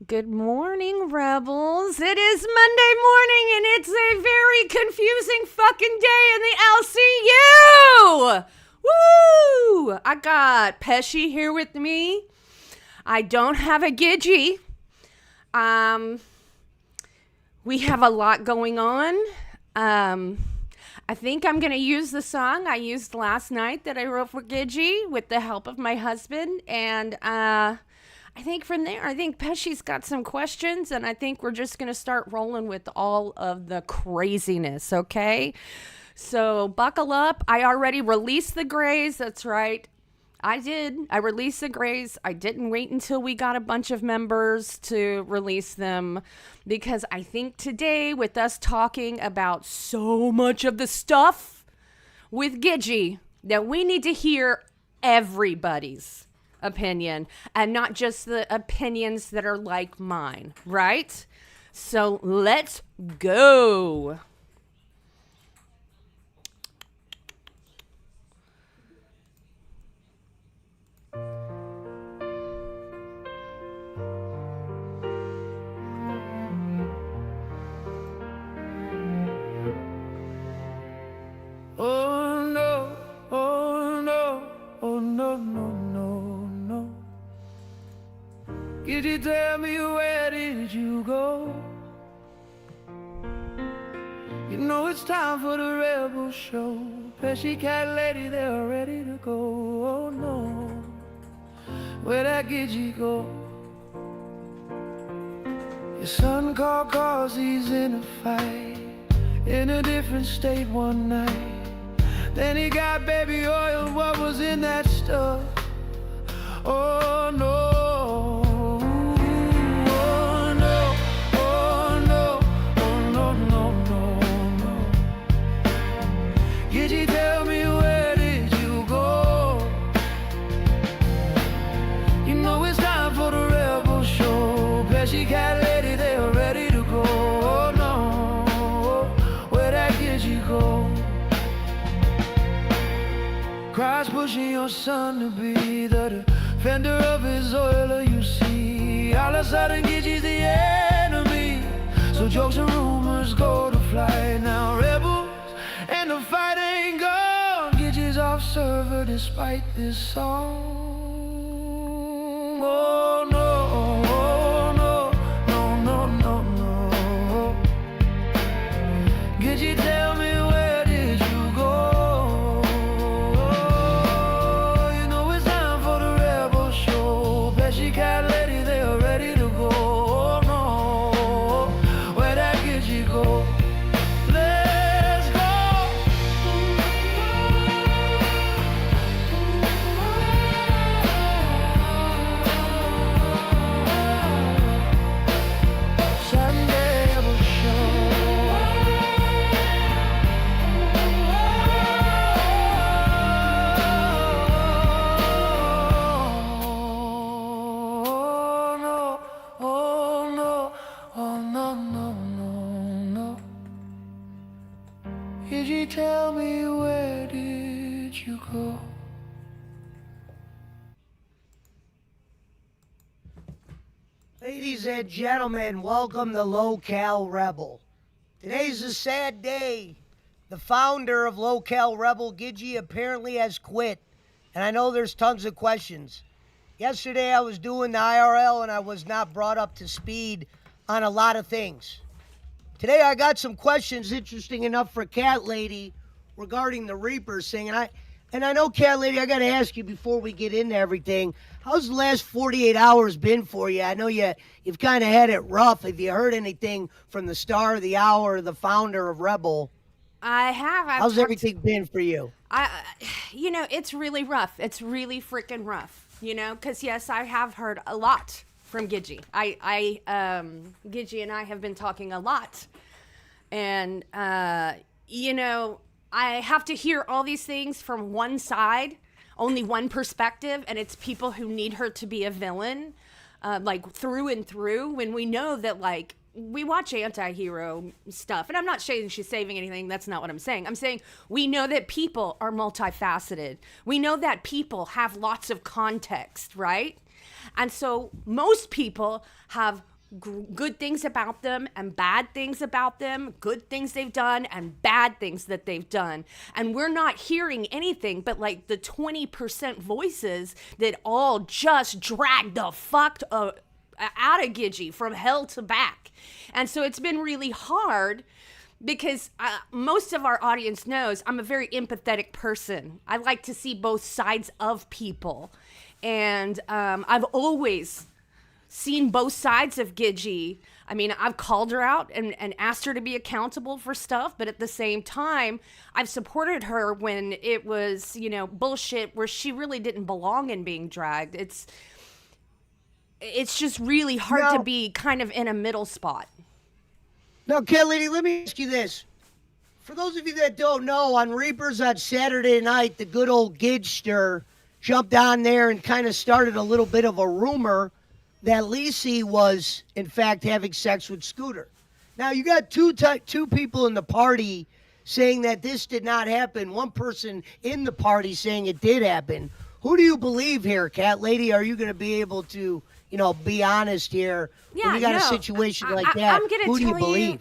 Good morning, Rebels. It is Monday morning and it's a very confusing fucking day in the LCU. Woo! I got Pesci here with me. I don't have a Gidgy. We have a lot going on. I think I'm going to use the song I used last night that I wrote for Gidgy with the help of my husband. And I think from there, I think Pesci's got some questions, and I think we're just going to start rolling with all of the craziness, okay? So buckle up. I already released the Grays. That's right. I did. I released the Grays. I didn't wait until we got a bunch of members to release them because I think today, with us talking about so much of the stuff with Gidgy, that we need to hear everybody's opinion and not just the opinions that are like mine, right? So let's go. Oh no, oh no, oh no, no, no, no. Could you tell me where did you go? You know it's time for the rebel show. Pesci cat lady, they're ready to go. Oh no, where that Gidgy go? Your son called cause he's in a fight, in a different state one night. Then he got baby oil, what was in that stuff? Oh no, oh no, oh no, oh no, no, no, no. Gidgy, tell me where did you go? You know it's time for the rebel show. Pesci cat lady, they're ready to go. Oh no, where that Gidgy go? Christ pushing your son to be the defender of his oiler, you see. All of a sudden Gidgy's the enemy, so jokes and rumors go to fly. Now rebels and the fight ain't gone. Gidgy's off server despite this song. Oh no, oh no, no, no, no, no. Gidgy, tell me where did you go? Cat lady, they are ready to go. Oh no, where that Gidgy go? Let's go. Sunday will tell me where did you go? Ladies and gentlemen, welcome to Local Rebel. Today's a sad day. The founder of Local Rebel, Gidgy, apparently has quit. And I know there's tons of questions. Yesterday I was doing the IRL and I was not brought up to speed on a lot of things. Today I got some questions interesting enough for Cat Lady regarding the Reapers thing. And I know, Cat Lady, I got to ask you before we get into everything, how's the last 48 hours been for you? I know you've kind of had it rough. Have you heard anything from the star of the hour, the founder of Rebel? I have. How's everything been for you? It's really rough. It's really freaking rough, because yes, I have heard a lot from Gidgy. Gidgy and I have been talking a lot. And, I have to hear all these things from one side, only one perspective, and it's people who need her to be a villain, through and through, when we know that, we watch anti-hero stuff, and I'm not saying she's saving anything. That's not what I'm saying. I'm saying we know that people are multifaceted. We know that people have lots of context, right? And so most people have good things about them and bad things about them, good things they've done and bad things that they've done. And we're not hearing anything but like the 20% voices that all just drag the fuck out of Gidgy from hell to back. And so it's been really hard because most of our audience knows I'm a very empathetic person. I like to see both sides of people. And I've always seen both sides of Gidgy. I mean, I've called her out and asked her to be accountable for stuff, but at the same time, I've supported her when it was, bullshit where she really didn't belong in being dragged. It's just really hard to be kind of in a middle spot. Now, Cat Lady, let me ask you this. For those of you that don't know, on Reapers on Saturday night, the good old Gidster jumped on there and kind of started a little bit of a rumor that Lacey was, in fact, having sex with Scooter. Now, you got two people in the party saying that this did not happen. One person in the party saying it did happen. Who do you believe here, Cat Lady? Are you going to be able to, be honest here? Yeah, when you got a situation like that, I'm gonna who do you tell believe?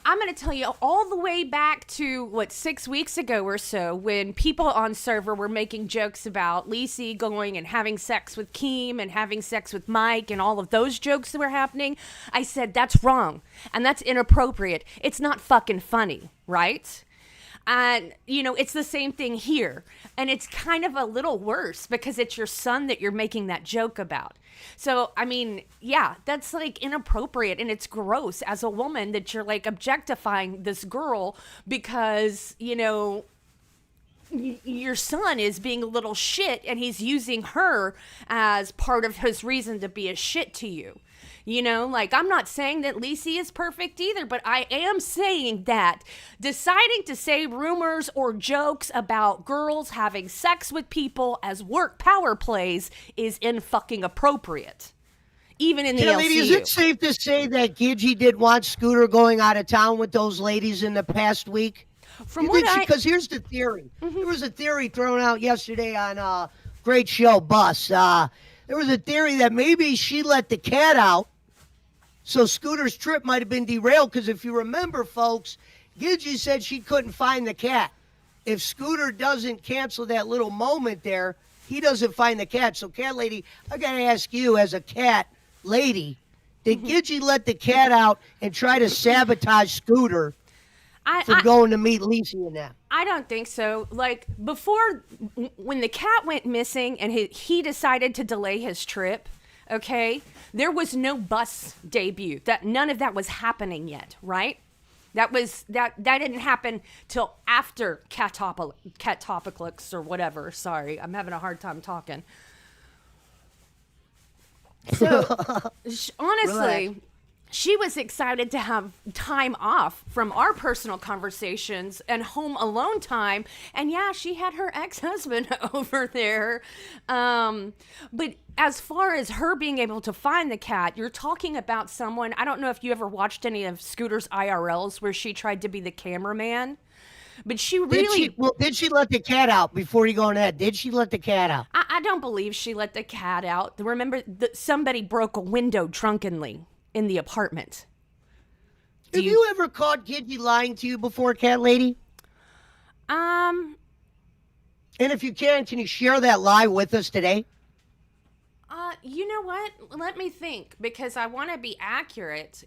I'm going to tell you all the way back to, 6 weeks ago or so, when people on server were making jokes about Lacey going and having sex with Keem and having sex with Mike and all of those jokes that were happening. I said, that's wrong and that's inappropriate. It's not fucking funny, right? And, it's the same thing here. And it's kind of a little worse because it's your son that you're making that joke about. So, I mean, yeah, that's like inappropriate and it's gross as a woman that you're like objectifying this girl because, your son is being a little shit and he's using her as part of his reason to be a shit to you. I'm not saying that Lacey is perfect either, but I am saying that deciding to say rumors or jokes about girls having sex with people as work power plays is fucking appropriate. Even in the LCU. Lady, is it safe to say that Gidgy did want Scooter going out of town with those ladies in the past week? Because here's the theory. Mm-hmm. There was a theory thrown out yesterday on Great Show Bus. There was a theory that maybe she let the cat out, so Scooter's trip might have been derailed. Because if you remember, folks, Gidgy said she couldn't find the cat. If Scooter doesn't cancel that little moment there, he doesn't find the cat. So, Cat Lady, I got to ask you as a cat lady, did Gidgy let the cat out and try to sabotage Scooter for going to meet Lacey and that? I don't think so. Like, before, when the cat went missing and he decided to delay his trip, okay, there was no bus debut. None of that was happening yet, right? That didn't happen till after Catopocalypse or whatever. Sorry, I'm having a hard time talking. So, honestly, relax. She was excited to have time off from our personal conversations and home alone time. And yeah, she had her ex-husband over there. But as far as her being able to find the cat, you're talking about someone, I don't know if you ever watched any of Scooter's IRLs where she tried to be the cameraman. But she really... Did she let the cat out before you go on that? Did she let the cat out? I don't believe she let the cat out. Remember, somebody broke a window drunkenly in the apartment. Have you ever caught Gidgy lying to you before, Cat Lady? And if you can you share that lie with us today? You know what? Let me think, because I want to be accurate,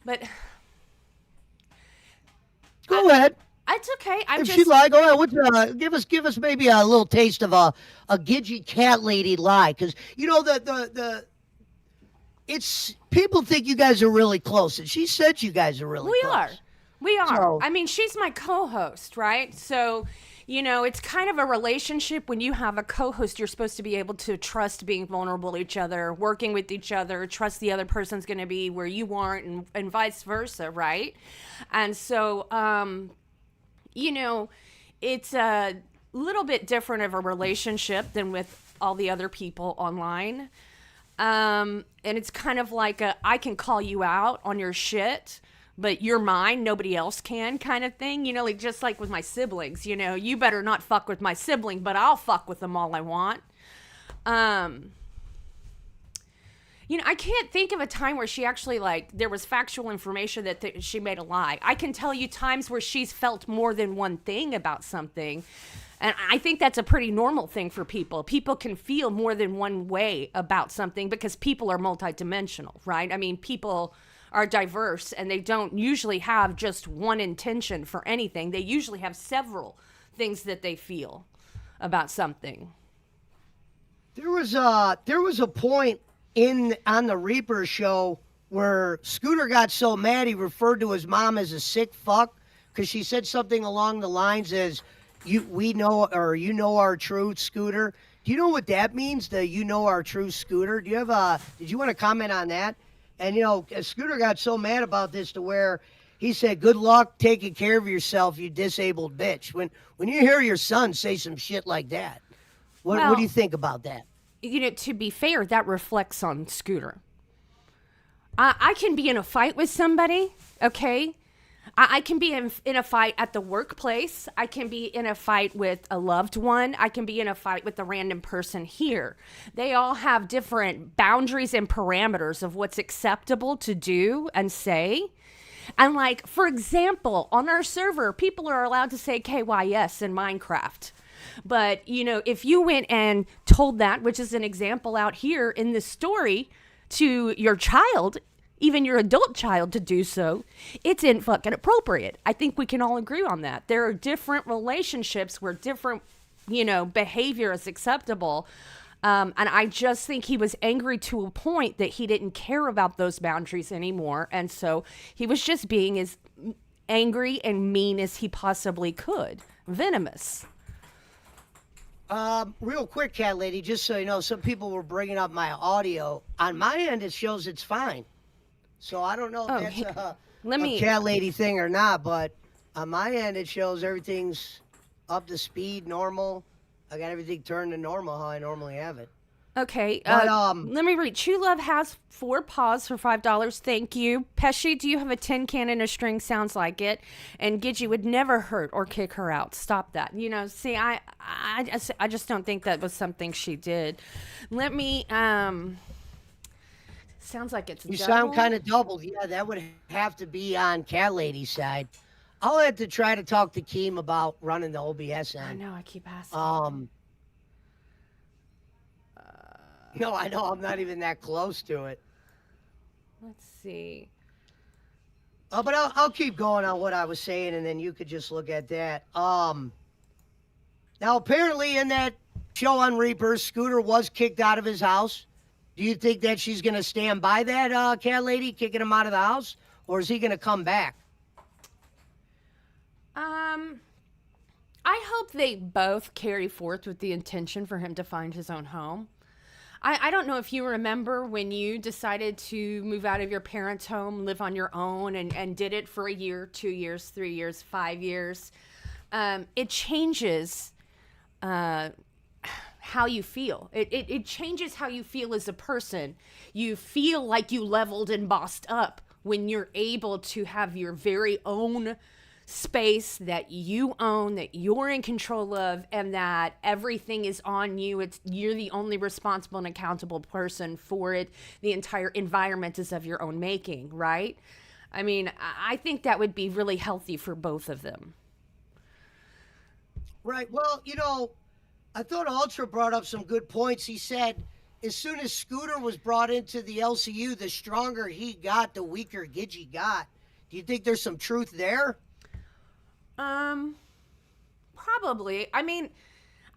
But go ahead. It's okay. If she lied, go ahead. Give us maybe a little taste of a Gidgy Cat Lady lie, because it's people think you guys are really close, and she said you guys are really close. We are. So, I mean, she's my co-host, right? So, it's kind of a relationship. When you have a co-host, you're supposed to be able to trust being vulnerable to each other, working with each other, trust the other person's going to be where you aren't, and vice versa, right? And so, it's a little bit different of a relationship than with all the other people online. And it's kind of like I can call you out on your shit, but you're mine, nobody else can kind of thing. Like just like with my siblings, you better not fuck with my sibling, but I'll fuck with them all I want. Um, I can't think of a time where she actually, like, there was factual information that she made a lie. I can tell you times where she's felt more than one thing about something. And I think that's a pretty normal thing for people. People can feel more than one way about something because people are multidimensional, right? I mean, people are diverse and they don't usually have just one intention for anything. They usually have several things that they feel about something. There was a point on the Reaper show where Scooter got so mad he referred to his mom as a sick fuck because she said something along the lines as you know our truth, Scooter. Do you know what that means? The you know our truth, Scooter? Did you want to comment on that? And Scooter got so mad about this to where he said, "Good luck taking care of yourself, you disabled bitch." When you hear your son say some shit like that, what do you think about that? To be fair, that reflects on Scooter. I can be in a fight with somebody, okay? I can be in a fight at the workplace. I can be in a fight with a loved one. I can be in a fight with a random person here. They all have different boundaries and parameters of what's acceptable to do and say. And like, for example, on our server, people are allowed to say KYS in Minecraft. But, if you went and told that, which is an example out here in this story, to your child, even your adult child to do so, it's fucking appropriate. I think we can all agree on that. There are different relationships where different, behavior is acceptable. And I just think he was angry to a point that he didn't care about those boundaries anymore. And so he was just being as angry and mean as he possibly could. Venomous. Real quick, Cat Lady, just so you know, some people were bringing up my audio. On my end, it shows it's fine. So I don't know if that's a Cat Lady thing or not, but on my end, it shows everything's up to speed, normal. I got everything turned to normal how I normally have it. Okay. But, let me read. True Love has 4 paws for $5. Thank you. Pesci, do you have a tin can and a string? Sounds like it. And Gidgy would never hurt or kick her out. Stop that. See, I just don't think that was something she did. Let me, sounds like it's You double. sound kind of doubled. Yeah, that would have to be on Cat Lady's side. I'll have to try to talk to Keem about running the OBS on. I know, I keep asking. No, I know. I'm not even that close to it. Let's see. But I'll keep going on what I was saying, and then you could just look at that. Now, apparently in that show on Reapers, Scooter was kicked out of his house. Do you think that she's going to stand by that, Cat Lady, kicking him out of the house? Or is he going to come back? I hope they both carry forth with the intention for him to find his own home. I don't know if you remember when you decided to move out of your parents' home, live on your own, and did it for a year, 2 years, 3 years, 5 years. It changes how you feel. It changes how you feel as a person. You feel like you leveled and bossed up when you're able to have your very own space that you own, that you're in control of, and that everything is on you. You're the only responsible and accountable person for it. The entire environment is of your own making, right? I mean, I think that would be really healthy for both of them. Right. Well, I thought Ultra brought up some good points. He said as soon as Scooter was brought into the LCU, the stronger he got, the weaker Gidgy got. Do you think there's some truth there? Probably. I mean,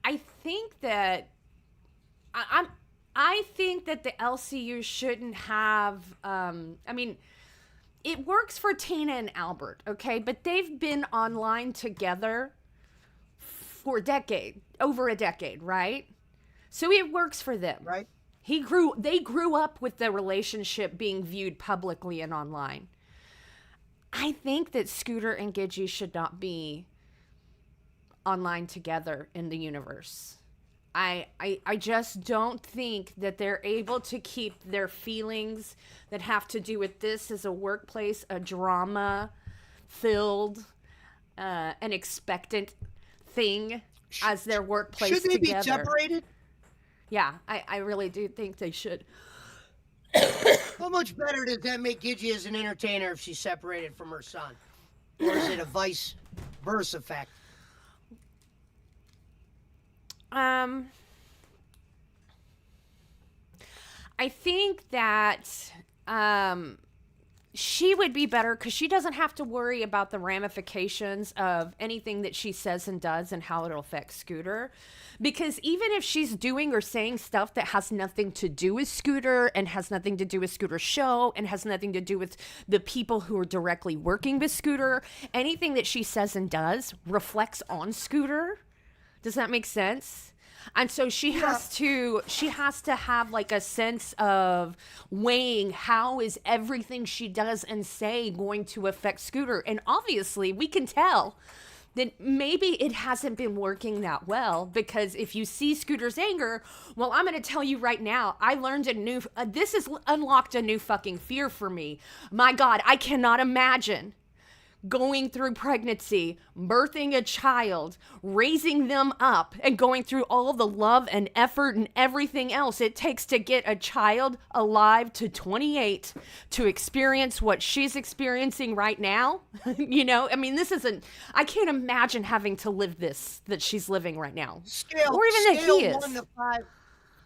I think that I think that the LCU shouldn't have. It works for Tina and Albert, okay, but they've been online together for over a decade, right? So it works for them, right? They grew up with the relationship being viewed publicly and online. I think that Scooter and Gidgy should not be online together in the universe. I just don't think that they're able to keep their feelings that have to do with this as a workplace, a drama-filled, an expectant thing as their workplace together. Should they be separated? Yeah, I really do think they should. How much better does that make Gidgy as an entertainer if she's separated from her son? Or is it a vice versa effect? Um, I think that um, she would be better because she doesn't have to worry about the ramifications of anything that she says and does and how it'll affect Scooter. Because even if she's doing or saying stuff that has nothing to do with Scooter and has nothing to do with Scooter's show and has nothing to do with the people who are directly working with Scooter, anything that she says and does reflects on Scooter. Does that make sense? And so she has to have like a sense of weighing how is everything she does and say going to affect Scooter. And obviously we can tell that maybe it hasn't been working that well, because if you see Scooter's anger, well, I'm going to tell you right now, I learned this has unlocked a new fucking fear for me. My God, I cannot imagine going through pregnancy, birthing a child, raising them up, and going through all the love and effort and everything else it takes to get a child alive to 28 to experience what she's experiencing right now. I mean, I can't imagine having to live this that she's living right now. Or even that he is. 1 to 5.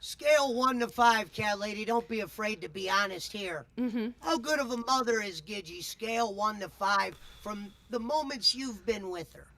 Scale 1 to 5, cat lady. Don't be afraid to be honest here. Mm-hmm. How good of a mother is Gidgy? Scale 1 to 5 from the moments you've been with her.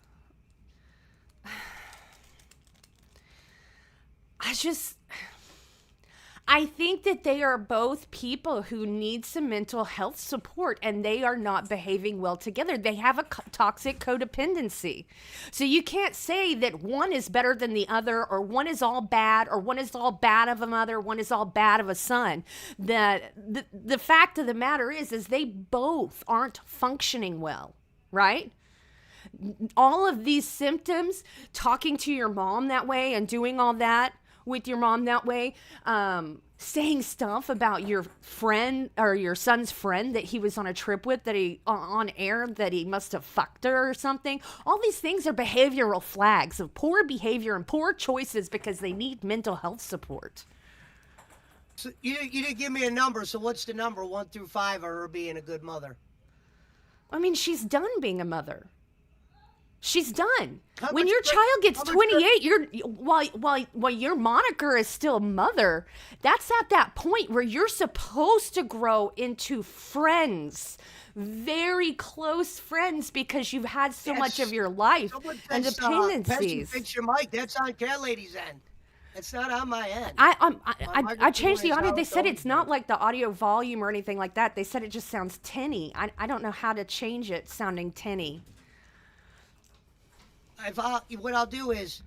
I think that they are both people who need some mental health support, and they are not behaving well together. They have a toxic codependency. So you can't say that one is better than the other, or one is all bad, or one is all bad of a mother, one is all bad of a son. The fact of the matter is they both aren't functioning well, right? All of these symptoms, talking to your mom that way and doing all that with your mom that way, saying stuff about your friend or your son's friend that he was on a trip with, that he on air, that he must have fucked her or something. All these things are behavioral flags of poor behavior and poor choices because they need mental health support. So you didn't give me a number, so what's the number, 1 through 5, of her being a good mother? I mean, she's done being a mother. She's done. How When much your good- child gets how much 28, you're while your moniker is still mother, that's at that point where you're supposed to grow into friends, very close friends, because you've had so much Yes. of your life Someone and says, dependencies. fix your mic. That's on cat lady's end. It's not on my end. I changed the microphone is audio. how They it's said always it's not been. like the audio volume or anything like that. They said it just sounds tinny. I don't know how to change it sounding tinny. What I'll do is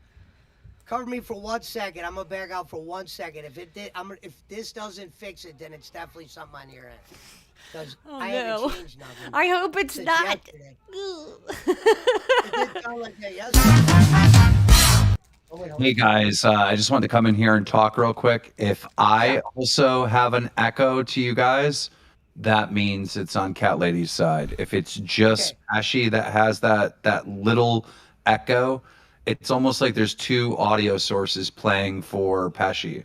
cover me for 1 second. I'm gonna back out for 1 second. If this doesn't fix it, then it's definitely something on your end. Because I no. haven't changed nothing I hope it's since not. yesterday. It did sound like that yesterday. Oh, wait, hold Hey on. guys, I just wanted to come in here and talk real quick. If I also have an echo to you guys, that means it's on Cat Lady's side. If it's just Okay. Ashy that has that little echo, it's almost like there's two audio sources playing for Pesci.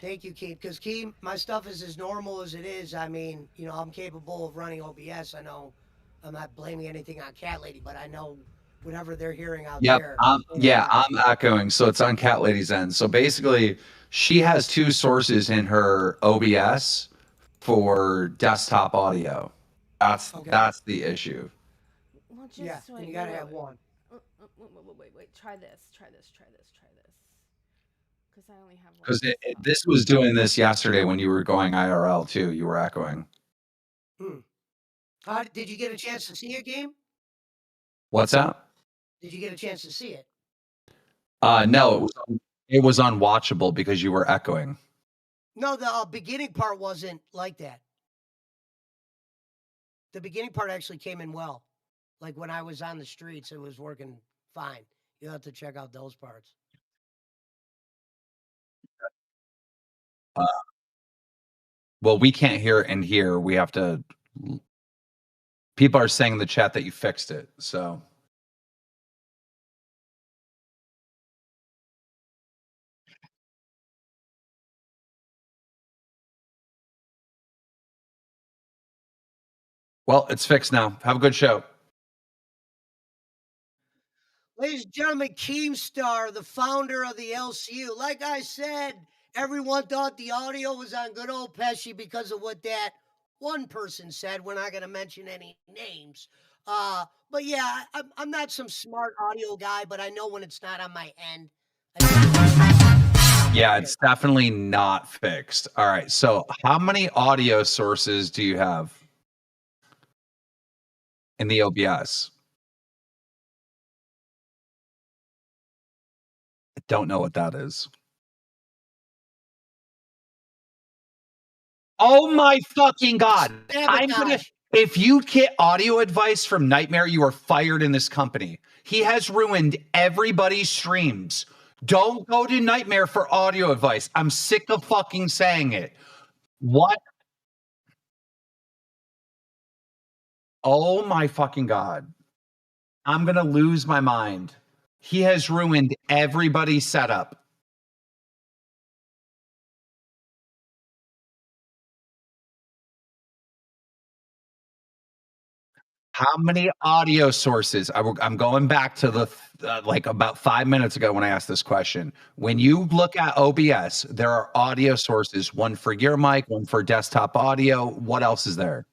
Thank you, Keem. Because Keem, my stuff is as normal as it is. I mean, I'm capable of running OBS. I know I'm not blaming anything on Cat Lady, but I know whatever they're hearing out Yep, there. I'm echoing, so it's on Cat Lady's end. So basically, she has two sources in her OBS for desktop audio. That's Okay. that's the issue. Well, just Yeah, and you gotta have one. Wait. Try this. Because I only have one. Because this was doing this yesterday when you were going IRL too. You were echoing. Did you get a chance to see a game? What's that? Did you get a chance to see it? No, it was unwatchable because you were echoing. No, the beginning part wasn't like that. The beginning part actually came in well. Like when I was on the streets, it was working fine. You'll have to check out those parts. Well, we can't hear it in here. We have to. People are saying in the chat that you fixed it. So Well, it's fixed now. Have a good show. Ladies and gentlemen, Keemstar, the founder of the LCU. Like I said, everyone thought the audio was on good old Pesci because of what that one person said. We're not going to mention any names. But yeah, I'm not some smart audio guy, but I know when it's not on my end. Yeah, it's definitely not fixed. All right. So, how many audio sources do you have in the OBS? I don't know what that is. Oh my fucking god. Sabotage. If you get audio advice from Nightmare, you are fired in this company. He has ruined everybody's streams. Don't go to Nightmare for audio advice. I'm sick of fucking saying it. What? Oh my fucking god. I'm going to lose my mind. He has ruined everybody's setup. How many audio sources? I'm going back to the like about 5 minutes ago when I asked this question. When you look at OBS, there are audio sources, one for your mic, one for desktop audio. What else is there?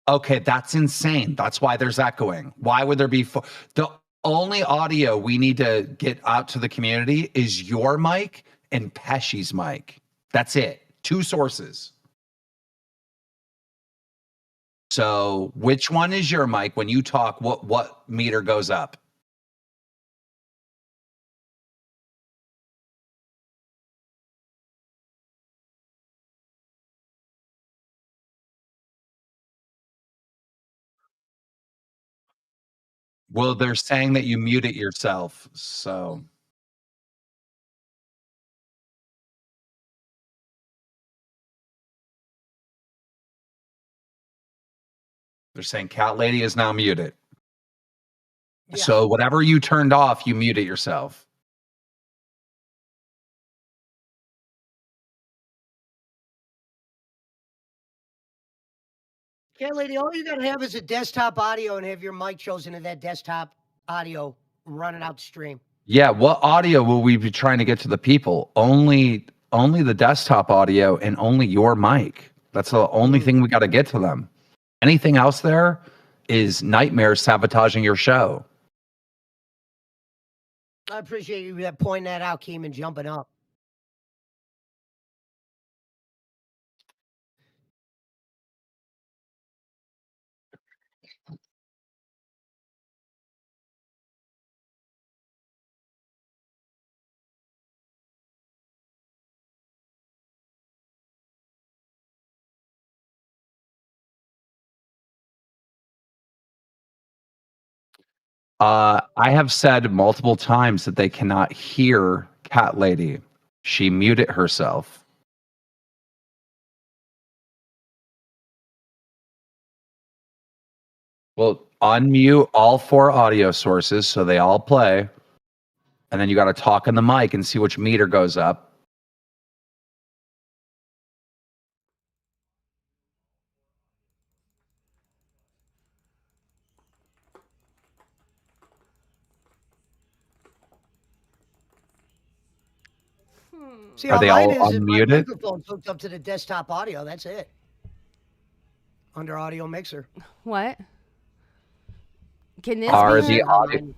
Okay, that's insane. That's why there's echoing. Why would there be the only audio we need to get out to the community is your mic and Pesci's mic. That's it. Two sources. So, which one is your mic when you talk? What meter goes up? Well, they're saying that you mute it yourself. So, they're saying Cat Lady is now muted. Yeah. So, whatever you turned off, you mute it yourself. Cat lady, all you got to have is a desktop audio and have your mic chosen to that desktop audio running out the stream. Yeah, what audio will we be trying to get to the people? Only the desktop audio and only your mic. That's the only thing we got to get to them. Anything else there is Nightmare sabotaging your show. I appreciate you pointing that out, Keem, and jumping up. I have said multiple times that they cannot hear Cat Lady. She muted herself. Well, unmute all four audio sources so they all play. And then you got to talk in the mic and see which meter goes up. See, Are all they mine all is my unmuted? microphone's hooked up to the desktop audio. That's it. Under audio mixer. What? Can this Are be the heard? audio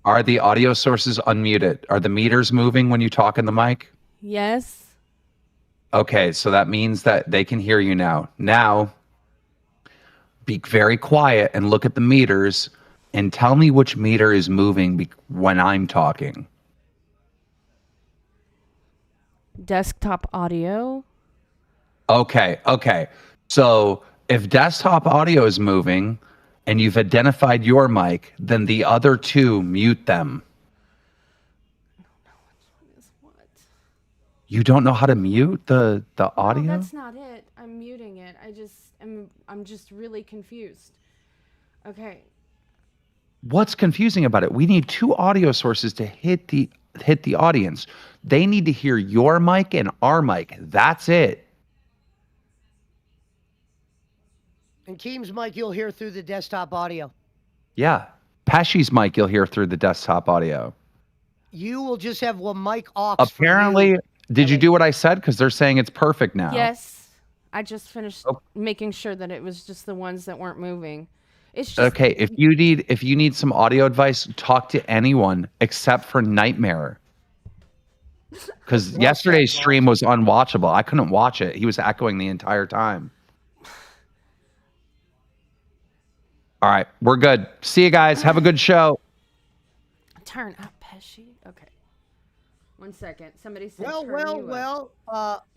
are the audio sources unmuted? Are the meters moving when you talk in the mic? Yes. Okay, so that means that they can hear you now. Now, be very quiet and look at the meters and tell me which meter is moving when I'm talking. Desktop audio. Okay. So if desktop audio is moving and you've identified your mic, then the other two mute them. What? You don't know how to mute the audio? No, that's not it. I'm muting it. I'm just really confused. Okay. What's confusing about it? We need two audio sources to hit the audience. They need to hear your mic and our mic. That's it. And Keem's mic you'll hear through the desktop audio. Yeah. Pesci's mic you'll hear through the desktop audio. You will just have one mic aux. Apparently, did you do what I said? Because they're saying it's perfect now. Yes. I just finished making sure that it was just the ones that weren't moving. It's just Okay, if you need some audio advice, talk to anyone except for Nightmare. Because yesterday's stream was unwatchable. I couldn't watch it. He was echoing the entire time. All right, we're good. See you guys. Have a good show. Turn up, Pesci. Okay. 1 second. Somebody said Well.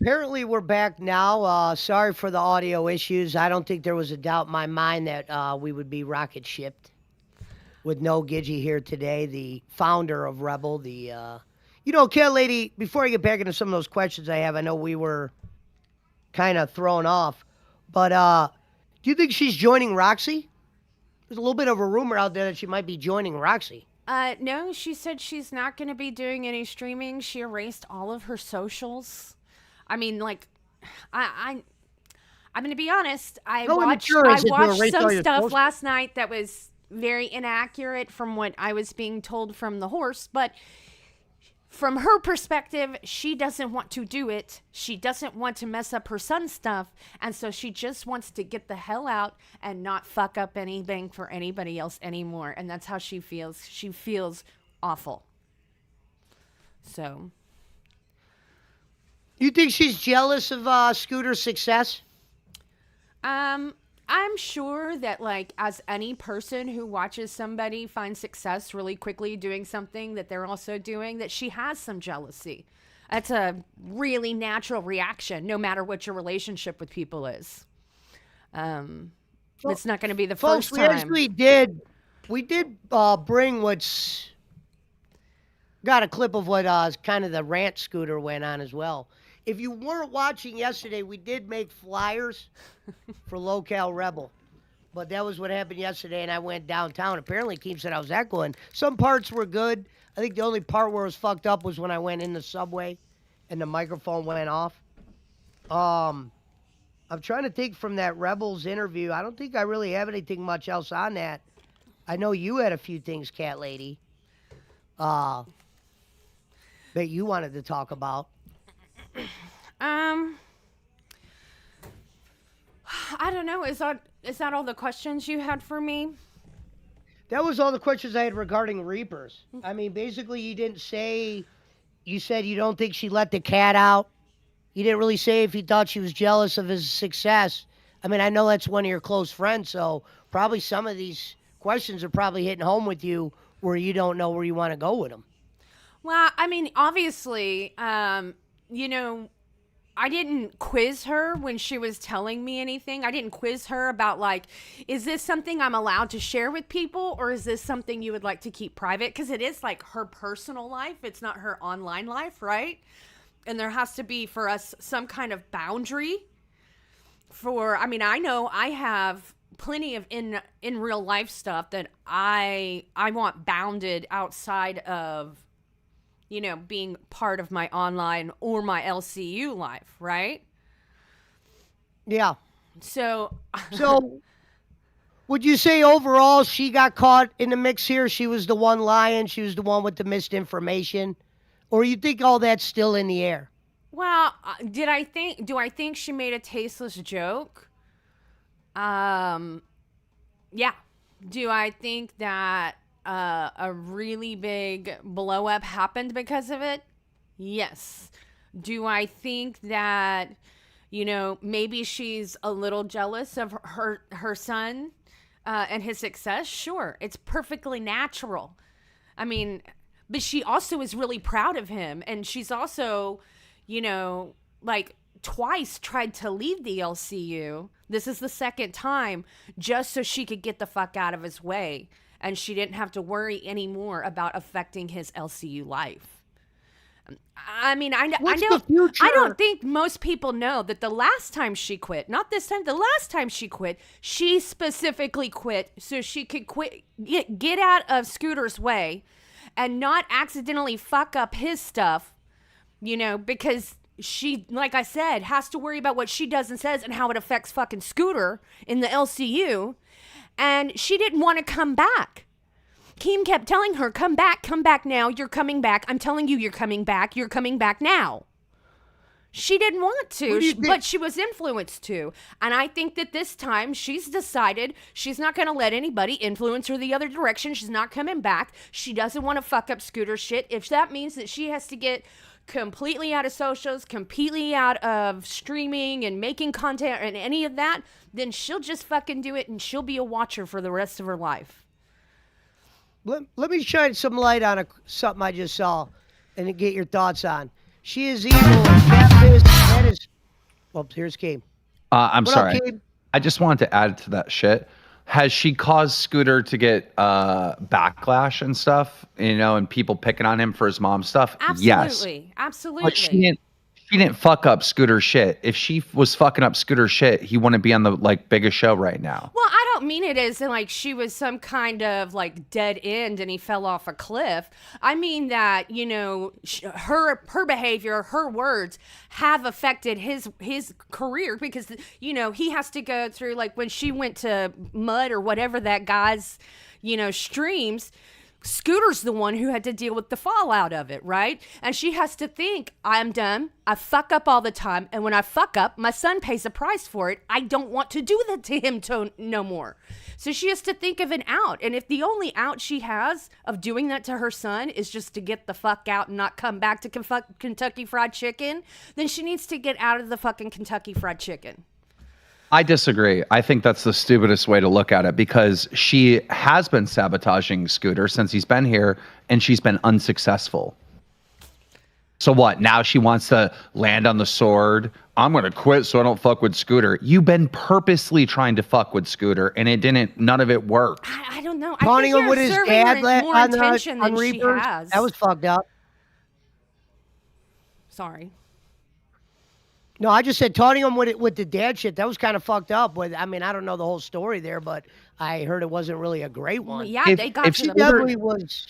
Apparently we're back now. Sorry for the audio issues. I don't think there was a doubt in my mind that we would be rocket shipped with no Gidgy here today, the founder of Rebel. Cat Lady, before I get back into some of those questions I have, I know we were kind of thrown off, but do you think she's joining Roxy? There's a little bit of a rumor out there that she might be joining Roxy. No, she said she's not going to be doing any streaming. She erased all of her socials. I mean, like, I'm going to be honest. I watched some stuff last night that was very inaccurate from what I was being told from the horse, but from her perspective, she doesn't want to do it. She doesn't want to mess up her son's stuff. And so she just wants to get the hell out and not fuck up anything for anybody else anymore. And that's how she feels. She feels awful. So. You think she's jealous of Scooter's success? I'm sure that, like, as any person who watches somebody find success really quickly doing something that they're also doing, that she has some jealousy. That's a really natural reaction, no matter what your relationship with people is. It's not going to be the first time. We did bring got a clip of what kind of the rant Scooter went on as well. If you weren't watching yesterday, we did make flyers for Local Rebel. But that was what happened yesterday, and I went downtown. Apparently, Keem said I was echoing. Some parts were good. I think the only part where it was fucked up was when I went in the subway and the microphone went off. I'm trying to think from that Rebels interview. I don't think I really have anything much else on that. I know you had a few things, Cat Lady, that you wanted to talk about. I don't know. Is that all the questions you had for me? That was all the questions I had regarding Reapers. I mean, basically, you said you don't think she let the cat out. You didn't really say if you thought she was jealous of his success. I mean, I know that's one of your close friends, so probably some of these questions are probably hitting home with you where you don't know where you want to go with them. Well, I mean, obviously, I didn't quiz her when she was telling me anything. I didn't quiz her about, like, is this something I'm allowed to share with people, or is this something you would like to keep private? Because it is, like, her personal life. It's not her online life, right? And there has to be, for us, some kind of boundary I know I have plenty of in real life stuff that I want bounded outside of, being part of my online or my LCU life, right? Yeah. So would you say overall she got caught in the mix here? She was the one lying. She was the one with the misinformation. Or you think all that's still in the air? Well, do I think she made a tasteless joke? Yeah. Do I think that a really big blow up happened because of it? Yes. Do I think that, maybe she's a little jealous of her son and his success? Sure. It's perfectly natural. I mean, but she also is really proud of him. And she's also, like, twice tried to leave the LCU. This is the second time, just so she could get the fuck out of his way. And she didn't have to worry anymore about affecting his LCU life. I mean, I don't think most people know that the last time she quit, not this time, the last time she quit, she specifically quit so she could get out of Scooter's way and not accidentally fuck up his stuff because she, like I said, has to worry about what she does and says and how it affects fucking Scooter in the LCU. And she didn't want to come back. Keem kept telling her, come back now, you're coming back. I'm telling you, you're coming back now. She didn't want to, but she was influenced to. And I think that this time she's decided she's not going to let anybody influence her the other direction. She's not coming back. She doesn't want to fuck up Scooter shit. If that means that she has to get completely out of socials, completely out of streaming and making content and any of that, then she'll just fucking do it and she'll be a watcher for the rest of her life. Let me shine some light on something I just saw and get your thoughts on. She is evil and catfish. That is. Well, here's Keem. I'm What up, sorry. Keem? I just wanted to add to that shit. Has she caused Scooter to get backlash and stuff? And people picking on him for his mom's stuff? Yes. Absolutely. But she didn't fuck up Scooter's shit. If she was fucking up Scooter's shit, he wouldn't be on the biggest show right now. Well, I don't mean it as in she was some kind of dead end and he fell off a cliff. I mean that, her behavior, her words have affected his career because, he has to go through when she went to Mud or whatever that guy's, streams. Scooter's the one who had to deal with the fallout of it, right? And she has to think, I'm dumb. I fuck up all the time. And when I fuck up, my son pays a price for it. I don't want to do that to him no more. So she has to think of an out. And if the only out she has of doing that to her son is just to get the fuck out and not come back to Kentucky Fried Chicken, then she needs to get out of the fucking Kentucky Fried Chicken. I disagree. I think that's the stupidest way to look at it because she has been sabotaging Scooter since he's been here and she's been unsuccessful. So what? Now she wants to land on the sword. I'm going to quit so I don't fuck with Scooter. You've been purposely trying to fuck with Scooter and none of it worked. I don't know. Taunting him with his dad more intention on than she Rebirth. has. That was fucked up. Sorry. No, I just said taunting him with the dad shit. That was kind of fucked up. But I don't know the whole story there, but I heard it wasn't really a great one. Yeah, they got to She the definitely was.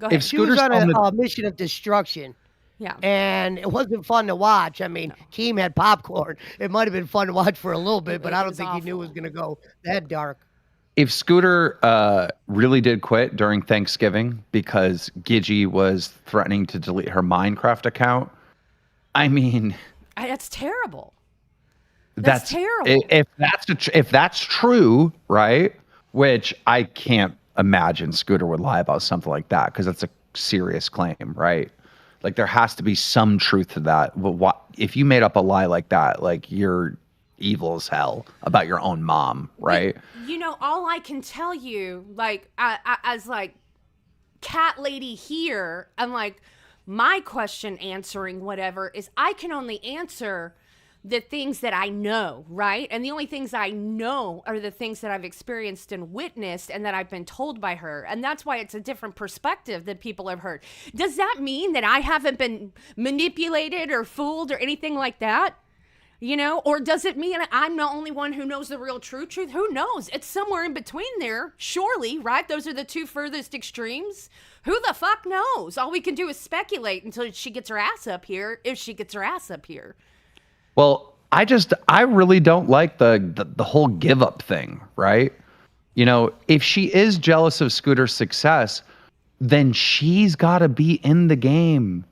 Go ahead. She was on a mission of destruction. Yeah. And it wasn't fun to watch. Keem had popcorn. It might have been fun to watch for a little bit, but I don't think he knew it was going to go that dark. If Scooter really did quit during Thanksgiving because Gidgy was threatening to delete her Minecraft account, that's terrible. That's terrible. If that's true, right? Which I can't imagine Scooter would lie about something like that because that's a serious claim, right? There has to be some truth to that. But if you made up a lie like that, you're evil as hell about your own mom, right? All I can tell you, as cat lady here, I'm my question answering whatever is I can only answer the things that I know, right? And the only things I know are the things that I've experienced and witnessed and that I've been told by her. And that's why it's a different perspective that people have heard. Does that mean that I haven't been manipulated or fooled or anything like that? Or does it mean I'm the only one who knows the real truth? Who knows? It's somewhere in between there, surely, right? Those are the two furthest extremes. Who the fuck knows? All we can do is speculate until she gets her ass up here, if she gets her ass up here. Well, I really don't like the whole give up thing, right? If she is jealous of Scooter's success, then she's got to be in the game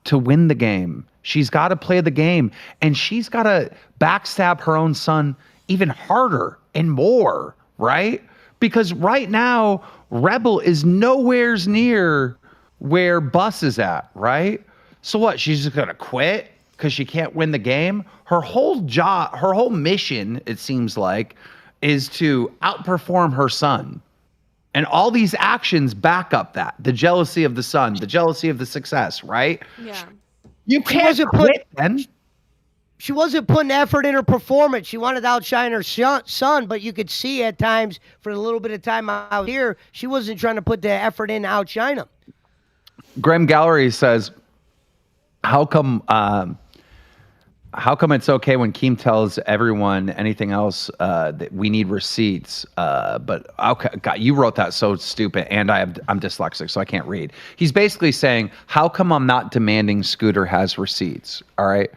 to win the game. She's got to play the game and she's got to backstab her own son even harder and more, right? Because right now, Rebel is nowhere near where Bus is at, right? So what? She's just going to quit because she can't win the game? Her whole job, her whole mission, it seems like, is to outperform her son. And all these actions back up that. The jealousy of the son, the jealousy of the success, right? Yeah. You can't quit then. She wasn't putting effort in her performance. She wanted to outshine her son, but you could see at times, for a little bit of time out here, she wasn't trying to put the effort in to outshine him. Graham Gallery says, how come How come it's okay when Keem tells everyone anything else that we need receipts? But okay, God, you wrote that so stupid, and I'm dyslexic, so I can't read. He's basically saying, how come I'm not demanding Scooter has receipts? All right.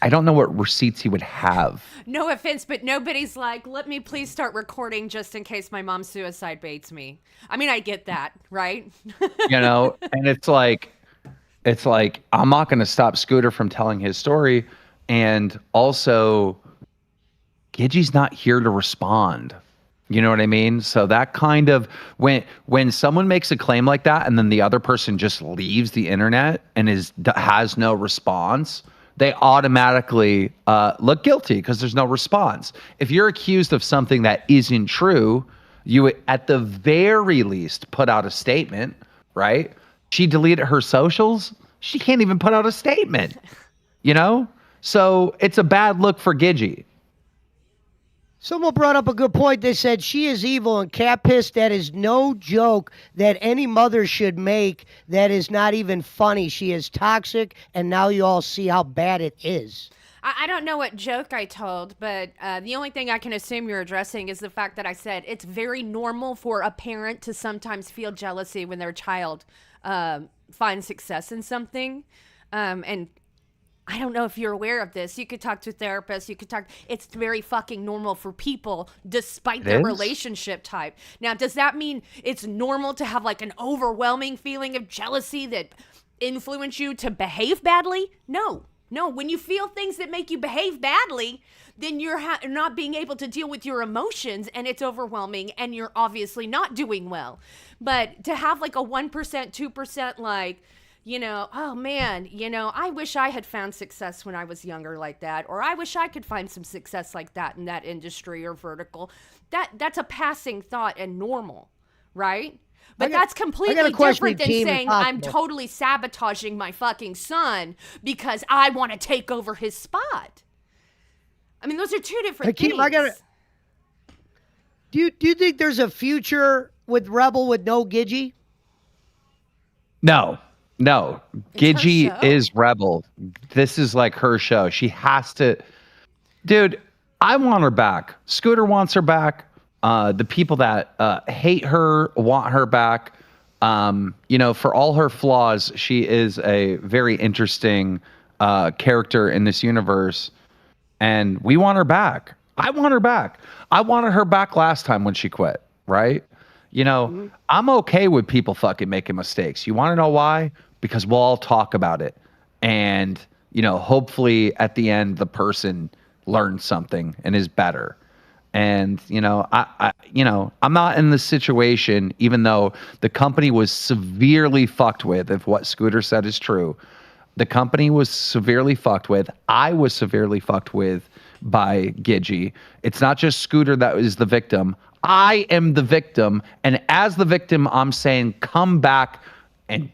I don't know what receipts he would have. No offense, but nobody's like, let me please start recording just in case my mom suicide baits me. I mean, I get that, right? And it's like I'm not going to stop Scooter from telling his story, and also Gidgy's not here to respond. You know what I mean? So that kind of when someone makes a claim like that and then the other person just leaves the internet and has no response, they automatically look guilty because there's no response. If you're accused of something that isn't true, you would, at the very least, put out a statement, right? She deleted her socials. She can't even put out a statement, So it's a bad look for Gidgy. Someone brought up a good point. They said she is evil and cat piss. That is no joke that any mother should make. That is not even funny. She is toxic, and now you all see how bad it is. I don't know what joke I told, but the only thing I can assume you're addressing is the fact that I said it's very normal for a parent to sometimes feel jealousy when their child finds success in something. And I don't know if you're aware of this. You could talk to a therapist. It's very fucking normal for people despite their relationship type. Now, does that mean it's normal to have like an overwhelming feeling of jealousy that influence you to behave badly? No. When you feel things that make you behave badly, then you're not being able to deal with your emotions and it's overwhelming and you're obviously not doing well. But to have like a 1%, 2% like, oh man, I wish I had found success when I was younger like that, or I wish I could find some success like that in that industry or vertical. That's a passing thought and normal, right? But that's completely different than saying I'm totally sabotaging my fucking son because I want to take over his spot. I mean, those are two different things. Do you think there's a future with Rebel with no Gidgy? No. Gidgy is Rebel. This is like her show. She has to. Dude, I want her back. Scooter wants her back. The people that hate her want her back. For all her flaws, she is a very interesting character in this universe. And we want her back. I want her back. I wanted her back last time when she quit, right? I'm okay with people fucking making mistakes. You want to know why? Because we'll all talk about it. And, hopefully at the end, the person learns something and is better. And, I'm not in this situation, even though the company was severely fucked with, if what Scooter said is true. The company was severely fucked with. I was severely fucked with by Gidgy. It's not just Scooter that is the victim. I am the victim. And as the victim, I'm saying, come back and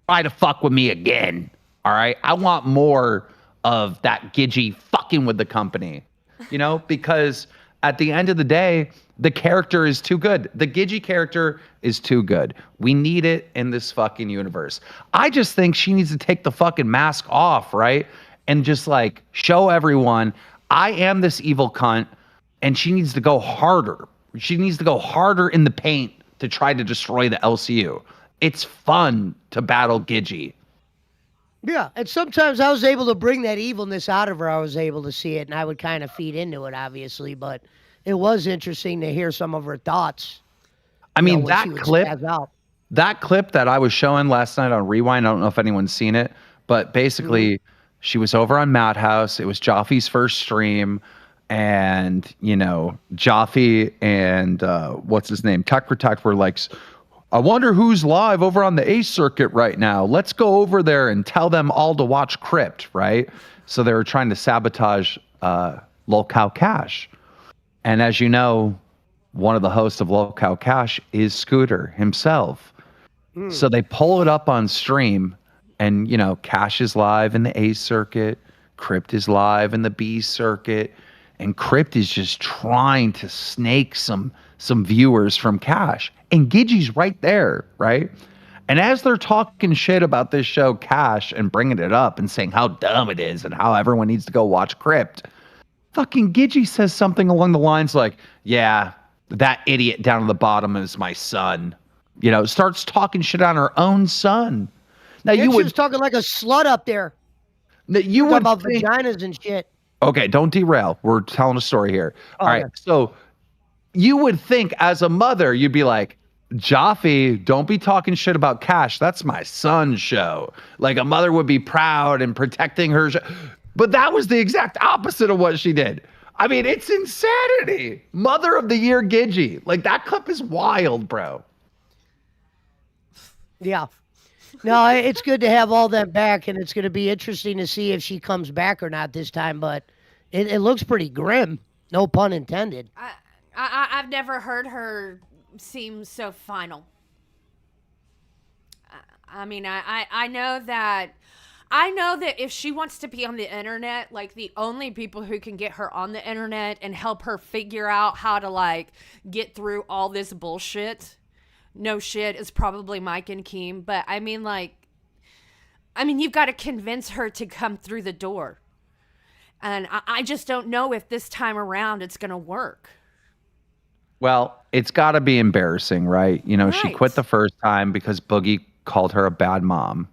try to fuck with me again. All right. I want more of that Gidgy fucking with the company, because at the end of the day, the character is too good. The Gidgy character is too good. We need it in this fucking universe. I just think she needs to take the fucking mask off, right? And just like show everyone I am this evil cunt, and she needs to go harder. She needs to go harder in the paint to try to destroy the LCU. It's fun to battle Gidgy. Yeah, and sometimes I was able to bring that evilness out of her. I was able to see it, and I would kind of feed into it, obviously. But it was interesting to hear some of her thoughts. I mean, that clip that I was showing last night on Rewind, I don't know if anyone's seen it, but basically she was over on Madhouse. It was Joffy's first stream. And, Joffy and what's his name? Tech Protect were like, I wonder who's live over on the Ace circuit right now. Let's go over there and tell them all to watch Crypt, right? So they were trying to sabotage Lol Cow Cash. And as you know, one of the hosts of Lol Cow Cash is Scooter himself. So they pull it up on stream and, Cash is live in the Ace circuit. Crypt is live in the B circuit. And Crypt is just trying to snake some viewers from Cash. And Gidgy's right there, right? And as they're talking shit about this show, Cash, and bringing it up and saying how dumb it is and how everyone needs to go watch Crypt, fucking Gidgy says something along the lines like, yeah, that idiot down at the bottom is my son. You know, starts talking shit on her own son. Now And you she would was talking like a slut up there. you Talking would about think, vaginas and shit. okay, don't derail. We're telling a story here. Oh, All right. okay. So you would think as a mother, you'd be like, Jaffe, don't be talking shit about Cash. That's my son's show. Like a mother would be proud and protecting her. But that was the exact opposite of what she did. I mean, it's insanity. Mother of the Year Gidgy. Like that clip is wild, bro. Yeah. No, it's good to have all that back, and it's going to be interesting to see if she comes back or not this time. But it looks pretty grim. No pun intended. I've never heard her seem so final. I mean, I know that if she wants to be on the internet, like the only people who can get her on the internet and help her figure out how to like get through all this bullshit, no shit, is probably Mike and Keem. But I mean, you've got to convince her to come through the door. And I just don't know if this time around it's going to work. Well, it's got to be embarrassing, right? You know, she Right. quit the first time because Boogie called her a bad mom.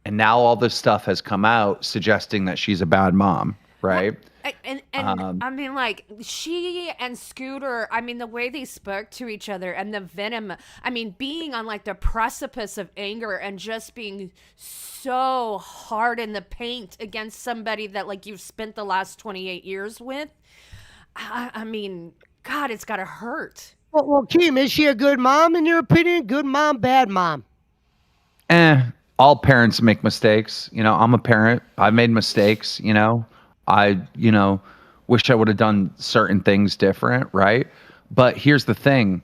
And now all this stuff has come out suggesting that she's a bad mom, right? And I mean, like, she and Scooter, I mean, the way they spoke to each other and the venom, I mean, being on like the precipice of anger and just being so hard in the paint against somebody that like you've spent the last 28 years with. I mean, God, it's got to hurt. Well, Keem, is she a good mom in your opinion? Good mom, bad mom? All parents make mistakes. You know, I'm a parent. I've made mistakes, you know. I wish I would have done certain things different, right? But here's the thing.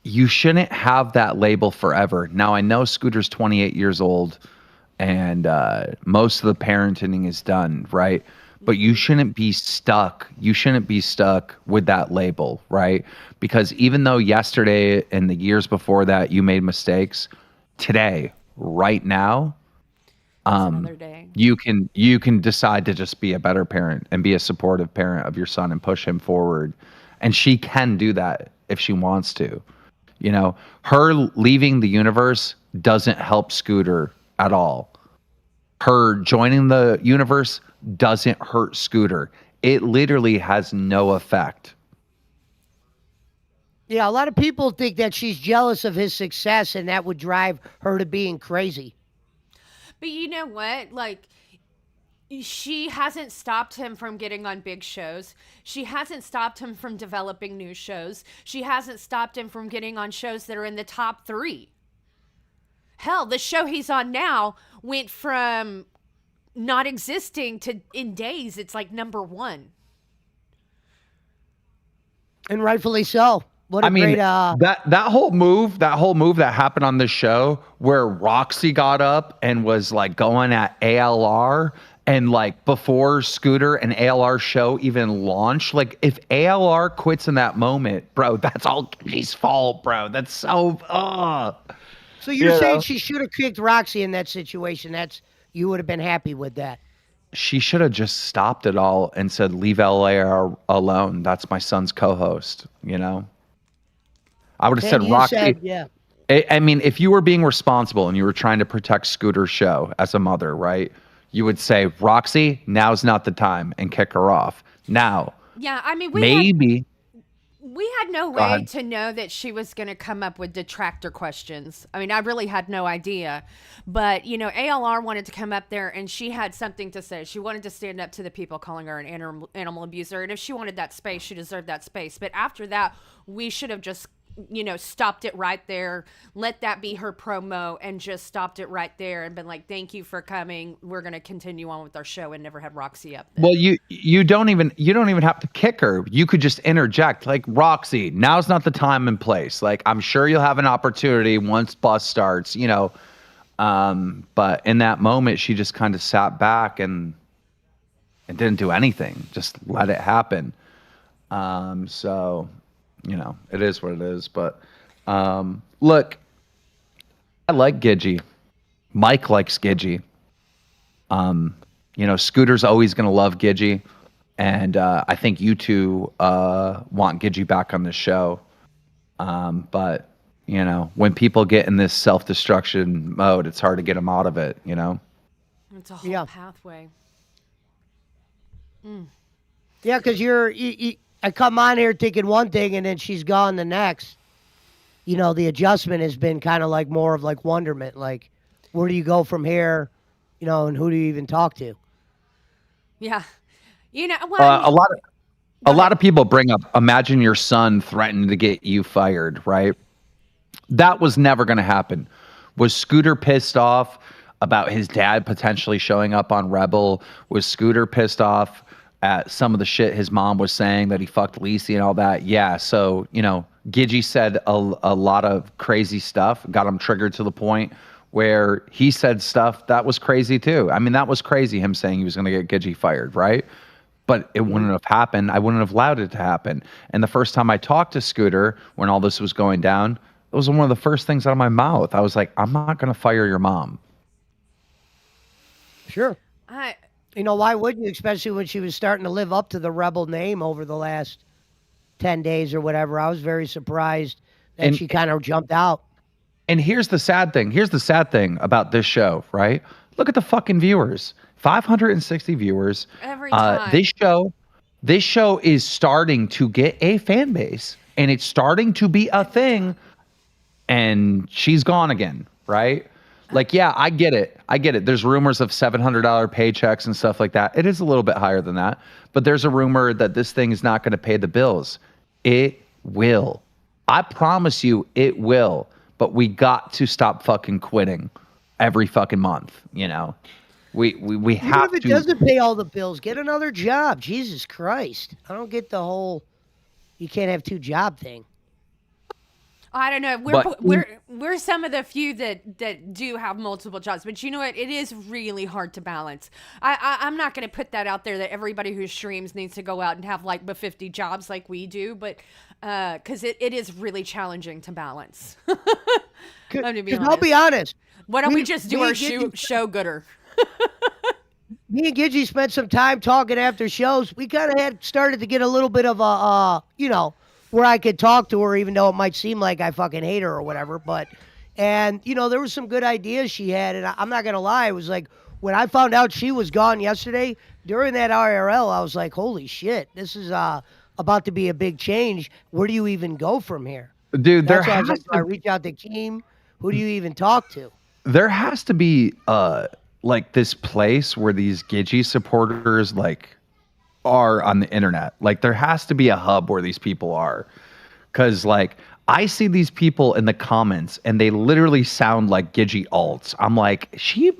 You shouldn't have that label forever. Now, I know Scooter's 28 years old and most of the parenting is done, right? But you shouldn't be stuck. You shouldn't be stuck with that label, right? Because even though yesterday and the years before that you made mistakes, today, right now, Another day. you can decide to just be a better parent and be a supportive parent of your son and push him forward. And she can do that if she wants to. You know, her leaving the universe doesn't help Scooter at all. Her joining the universe doesn't hurt Scooter. It literally has no effect. Yeah, a lot of people think that she's jealous of his success and that would drive her to being crazy. But you know what? Like, she hasn't stopped him from getting on big shows. She hasn't stopped him from developing new shows. She hasn't stopped him from getting on shows that are in the top 3. Hell, the show he's on now went from not existing to in days it's like number 1. And rightfully so. What a I mean, great that whole move that happened on this show where Roxy got up and was like going at ALR and like before Scooter and ALR show even launched, like if ALR quits in that moment, bro, that's all Gidgy's fault, bro. That's so So you're you saying know? she should have kicked Roxy in that situation. You would have been happy with that. She should have just stopped it all and said, leave LAR alone. That's my son's co-host, you know? I would have said, And you Roxy. said, yeah. I mean, if you were being responsible and you were trying to protect Scooter's show as a mother, right? You would say, Roxy, now's not the time, and kick her off. Now, Yeah, I mean, maybe. we had no Go way ahead. to know that she was going to come up with detractor questions. I mean, I really had no idea. But, you know, ALR wanted to come up there and she had something to say. She wanted to stand up to the people calling her an animal abuser. And if she wanted that space, she deserved that space. But after that, we should have just, you know, stopped it right there. Let that be her promo and just stopped it right there and been like, thank you for coming. We're going to continue on with our show and never had Roxy up there. Well, you don't even have to kick her. You could just interject, like, Roxy, now's not the time and place. Like, I'm sure you'll have an opportunity once bus starts, you know. But in that moment, she just kind of sat back and didn't do anything. Just let it happen. So, you know, it is what it is. But look, I like Gidgy. Mike likes Gidgy. Scooter's always going to love Gidgy. And I think you two want Gidgy back on the show. But, when people get in this self-destruction mode, it's hard to get them out of it, It's a whole pathway. Yeah, because I come on here thinking one thing and then she's gone the next. The adjustment has been kind of like more of like wonderment. Like, where do you go from here? And who do you even talk to? Yeah. A lot of people bring up, imagine your son threatening to get you fired, right? That was never going to happen. Was Scooter pissed off about his dad potentially showing up on Rebel? Was Scooter pissed off at some of the shit his mom was saying, that he fucked Lacey and all that? Yeah. So, Gidgy said a lot of crazy stuff, got him triggered to the point where he said stuff that was crazy too. I mean, that was crazy, him saying he was going to get Gidgy fired, right? But it wouldn't have happened. I wouldn't have allowed it to happen. And the first time I talked to Scooter, when all this was going down, it was one of the first things out of my mouth. I was like, I'm not going to fire your mom. Sure. Why wouldn't you? Especially when she was starting to live up to the Rebel name over the last 10 days or whatever. I was very surprised that she kind of jumped out. And here's the sad thing. Here's the sad thing about this show, right? Look at the fucking viewers. 560 viewers. Every time. This show is starting to get a fan base, and it's starting to be a thing. And she's gone again, right? Like, yeah, I get it. There's rumors of $700 paychecks and stuff like that. It is a little bit higher than that, but there's a rumor that this thing is not going to pay the bills. It will. I promise you, it will. But we got to stop fucking quitting every fucking month. We have Even if it doesn't pay all the bills, get another job. Jesus Christ. I don't get the whole you can't have two job thing. I don't know. We're some of the few that do have multiple jobs, but you know what? It is really hard to balance. I'm not going to put that out there that everybody who streams needs to go out and have like 50 jobs like we do, but because it is really challenging to balance. I'll be honest. Why don't we just do our show gooder? Me and Gidgy spent some time talking after shows. We kind of had started to get a little bit of a, where I could talk to her, even though it might seem like I fucking hate her or whatever. And there was some good ideas she had. And I'm not going to lie. It was like, when I found out she was gone yesterday, during that IRL, I was like, holy shit, this is about to be a big change. Where do you even go from here? Dude, I reach out to Keem. Who do you even talk to? There has to be like this place where these Gidgy supporters are on the internet. Like, there has to be a hub where these people are, because I see these people in the comments and they literally sound like Gidgy alts. I'm like, she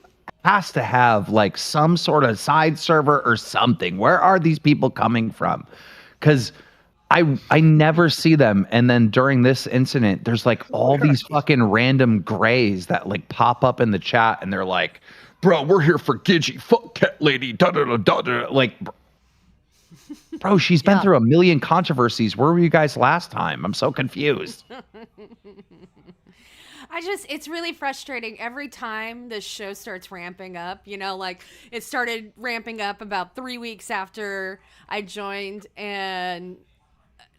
has to have some sort of side server or something. Where are these people coming from? Because I never see them. And then during this incident, there's all these fucking random grays that pop up in the chat, and they're like, bro, we're here for Gidgy, fuck cat lady, da da da da da. Bro, she's been through a million controversies. Where were you guys last time? I'm so confused. It's really frustrating every time the show starts ramping up. It started ramping up about 3 weeks after I joined, and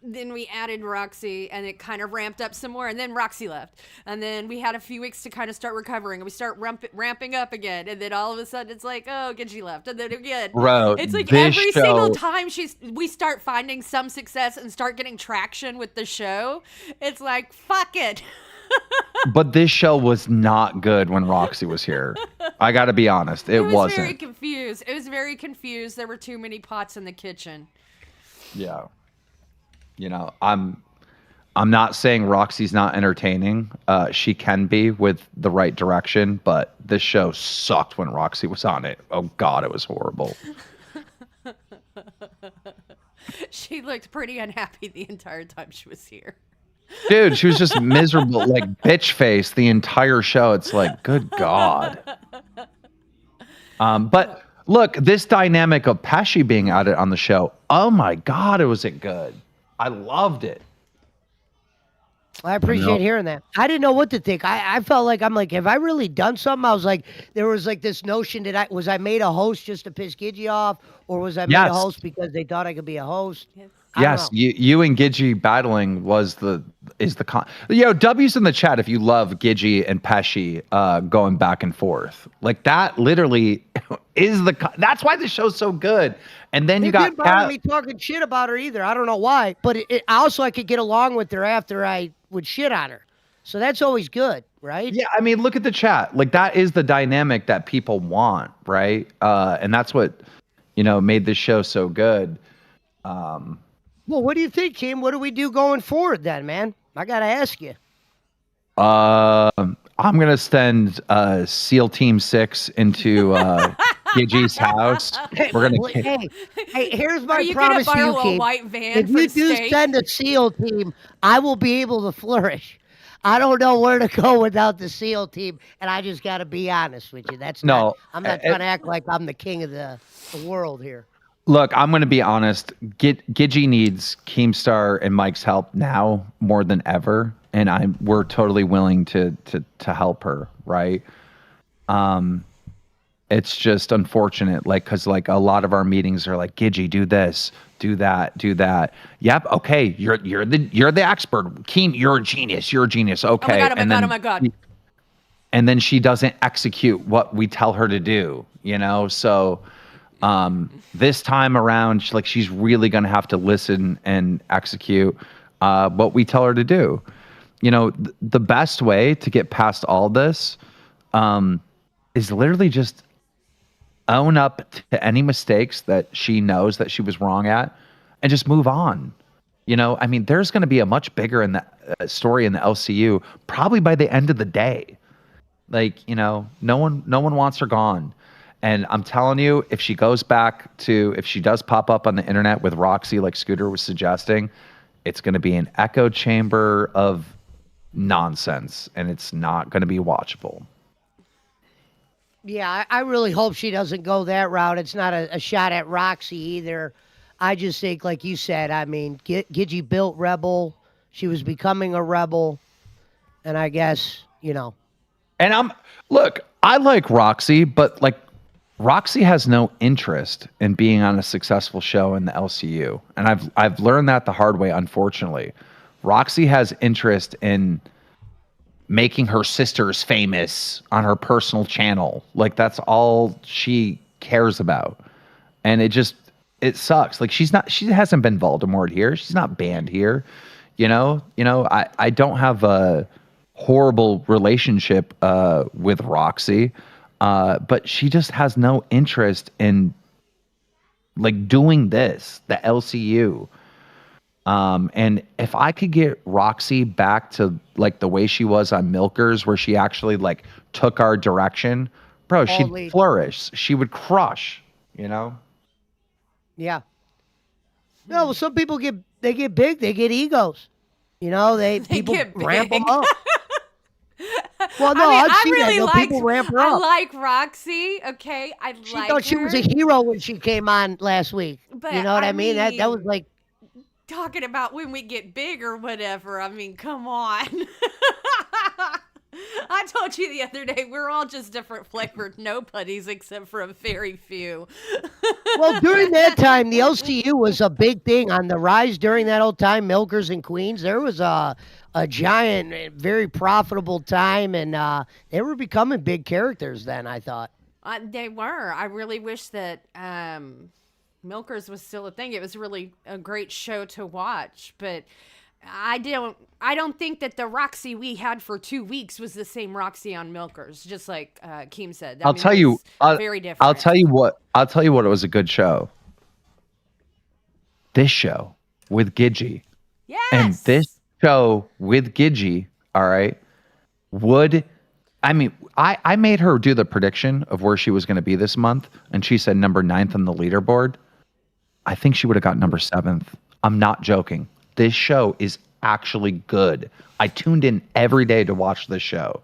then we added Roxy, and it kind of ramped up some more, and then Roxy left, and then we had a few weeks to kind of start recovering, and we start ramping up again, and then all of a sudden it's like, oh, Gidgy left, and then again, bro, it's like every single time we start finding some success and start getting traction with the show, it's like, fuck it. But this show was not good when Roxy was here. I got to be honest, it wasn't. Very confused. It was very confused. There were too many pots in the kitchen. Yeah. I'm not saying Roxy's not entertaining. She can be with the right direction, but this show sucked when Roxy was on it. Oh God, it was horrible. She looked pretty unhappy the entire time she was here. Dude, she was just miserable, bitch face the entire show. It's like, good God. But look, this dynamic of Pesci being added on the show, oh my God, was it good. I loved it. I appreciate hearing that. I didn't know what to think. I felt like I'm like, have I really done something? I was like, there was like this notion that I made a host just to piss Gidgy off, or was I made a Yes. host because they thought I could be a host? Yes. I don't Yes, know. you and Gidgy battling is the con. W's in the chat if you love Gidgy and Pesci going back and forth. Like that literally is that's why the show's so good. And then you It got didn't bother Cat. me talking shit about her either. I don't know why, but also I could get along with her after I would shit on her. So that's always good, right? Yeah, I mean, look at the chat. Like that is the dynamic that people want, right? And that's what made this show so good. Well, what do you think, Kim? What do we do going forward then, man? I got to ask you. I'm gonna send SEAL Team 6 into Gidgy's house. We're gonna. Hey, here's Are my you gonna promise to you, borrow a Kim. white van If for you do steak? send a SEAL team, I will be able to flourish. I don't know where to go without the SEAL team, and I just got to be honest with you. That's No, not. I'm not trying to act like I'm the king of the world here. Look, I'm going to be honest. Gidgy needs Keemstar and Mike's help now more than ever, and we're totally willing to help her. Right? It's just unfortunate, like because like a lot of our meetings are like, Gidgy, do this, do that, do that. Yep, okay, you're the expert. Keem, you're a genius. You're a genius. Okay, Oh my god. And then she doesn't execute what we tell her to do. So. This time around, she's really going to have to listen and execute what we tell her to do. The best way to get past all this is literally just own up to any mistakes that she knows that she was wrong at and just move on. I mean, there's going to be a much bigger in the story in the LCU probably by the end of the day. No one wants her gone. And I'm telling you, if she does pop up on the internet with Roxy, like Scooter was suggesting, it's going to be an echo chamber of nonsense, and it's not going to be watchable. Yeah, I really hope she doesn't go that route. It's not a shot at Roxy either. I just think, like you said, I mean, Gidgy built Rebel. She was becoming a rebel. And I guess, And I like Roxy, but Roxy has no interest in being on a successful show in the LCU. And I've learned that the hard way, unfortunately. Roxy has interest in making her sisters famous on her personal channel. That's all she cares about. And it sucks. She hasn't been Voldemort here. She's not banned here. I don't have a horrible relationship with Roxy. But she just has no interest in doing this, the LCU. And if I could get Roxy back to the way she was on Milkers, where she actually took our direction, bro, she'd flourish. She would crush, Yeah. No, well, some people get big, they get egos. People get ramp big. them up. Well, no, I mean, I've seen really that. People ramp her I up. like Roxy. Okay, She thought she was a hero when she came on last week. But You know what I mean? That was like talking about when we get big or whatever. I mean, come on. I told you the other day, we're all just different flavored nobodies except for a very few. well, during that time, the LCU was a big thing on the rise. During that old time, Milkers and Queens, there was a giant, very profitable time, and they were becoming big characters then, I thought. They were. I really wish that Milkers was still a thing. It was really a great show to watch, but I don't think that the Roxy we had for 2 weeks was the same Roxy on Milkers. Just like Keem said, I'll tell you, very different. I'll tell you what it was a good show. This show with Gidgy. Yes. And this show with Gidgy, all right, I made her do the prediction of where she was going to be this month, and she said number 9th on the leaderboard. I think she would have got number 7th. I'm not joking. This show is actually good. I tuned in every day to watch this show.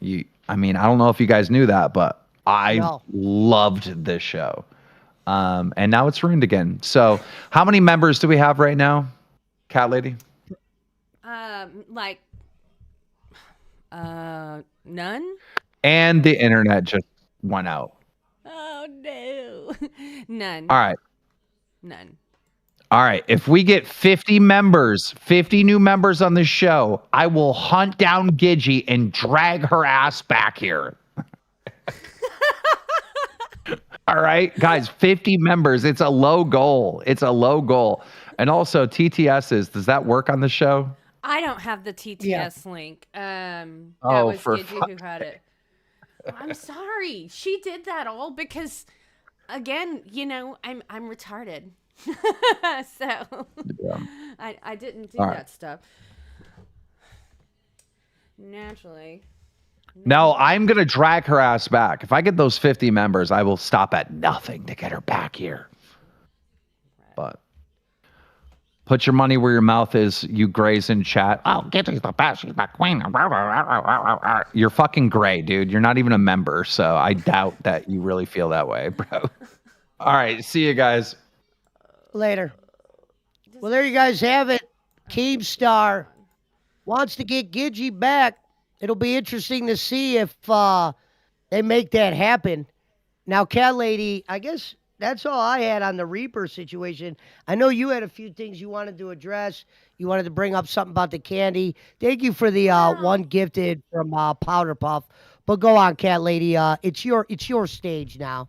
I don't know if you guys knew that, but I loved this show. And now it's ruined again. So how many members do we have right now, Cat Lady? Like, none. And the internet just went out. Oh no, none, All right. none. All right. If we get 50 members, 50 new members on the show, I will hunt down Gidgy and drag her ass back here. All right, guys, 50 members. It's a low goal. It's a low goal. And also TTSs, does that work on the show? I don't have the TTS link. That Oh, was for Gidgy who had it. I'm sorry. She did that all because, again, I'm retarded. So Yeah. I didn't do All right. that stuff. Naturally. No, I'm going to drag her ass back. If I get those 50 members, I will stop at nothing to get her back here. But put your money where your mouth is, you grays in chat. Oh, Gidgy's the best. She's the queen. You're fucking gray, dude. You're not even a member, so I doubt that you really feel that way, bro. All right, see you guys. Later. Well, there you guys have it. Keemstar wants to get Gidgy back. It'll be interesting to see if they make that happen. Now, Cat Lady, I guess that's all I had on the Reaper situation. I know you had a few things you wanted to address. You wanted to bring up something about the candy. Thank you for the one gifted from Powder Puff. But go on, Cat Lady. It's your stage now.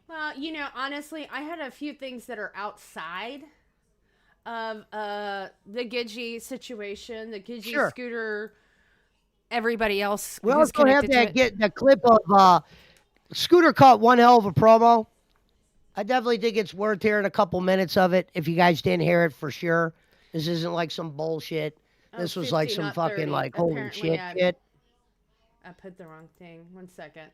Well, honestly, I had a few things that are outside of the Gidgy situation, the Gidgy scooter, everybody else. We also have that get the clip of Scooter caught one hell of a promo. I definitely think it's worth hearing a couple minutes of it if you guys didn't hear it for sure. This isn't like some bullshit. This was 50, like some not fucking 30. like holy Apparently shit. I put the wrong thing. 1 second.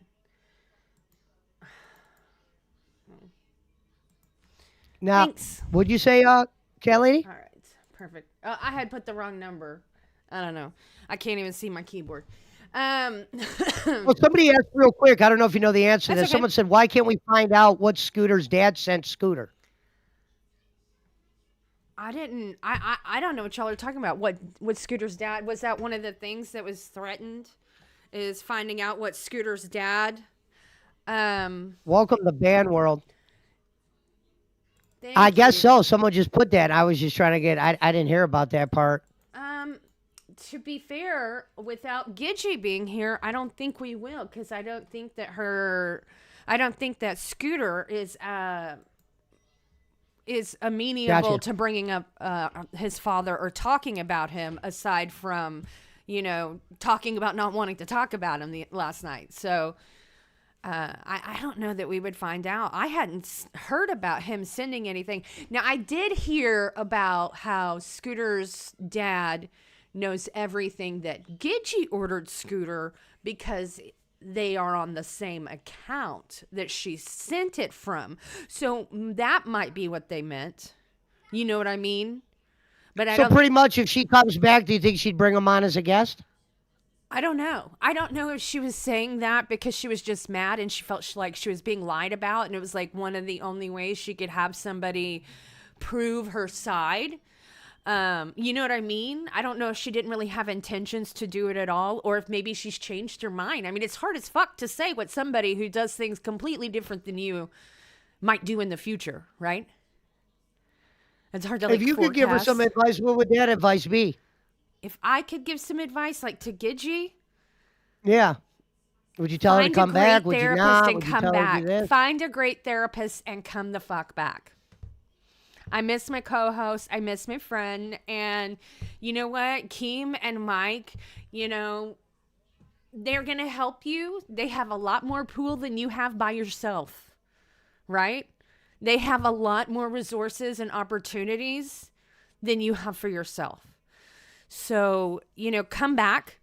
Now, Thanks. what'd you say, Cat Lady? All right, perfect. I had put the wrong number. I don't know. I can't even see my keyboard. Well, somebody asked real quick. I don't know if you know the answer to That's this. okay. Someone said, "Why can't we find out what Scooter's dad sent Scooter?" I didn't. I don't know what y'all are talking about. What Scooter's dad, was that one of the things that was threatened? Is finding out what Scooter's dad. Welcome to Band World. Thank I guess you. so. Someone just put that. I was just trying to get. I didn't hear about that part. To be fair, without Gidgy being here, I don't think we will, because I don't think that Scooter is amenable Gotcha. to bringing up his father or talking about him, aside from, talking about not wanting to talk about him last night. So I don't know that we would find out. I hadn't heard about him sending anything. Now, I did hear about how Scooter's dad knows everything that Gidgy ordered Scooter because they are on the same account that she sent it from. So that might be what they meant. You know what I mean? But I So don't pretty much, if she comes back, do you think she'd bring him on as a guest? I don't know. I don't know if she was saying that because she was just mad and she felt like she was being lied about, and it was like one of the only ways she could have somebody prove her side. You know what I mean? I don't know if she didn't really have intentions to do it at all, or if maybe she's changed her mind. I mean, it's hard as fuck to say what somebody who does things completely different than you might do in the future, right? It's hard to If you could give her some forecast. advice, what would that advice be? If I could give some advice, like to Gidgy, Yeah. Would you tell her to find come a back? great Would you therapist not? and Would you come tell her to do back. this? Find a great therapist and come the fuck back. I miss my co-host. I miss my friend. And you know what? Keem and Mike, they're going to help you. They have a lot more pool than you have by yourself, right? They have a lot more resources and opportunities than you have for yourself. So, come back.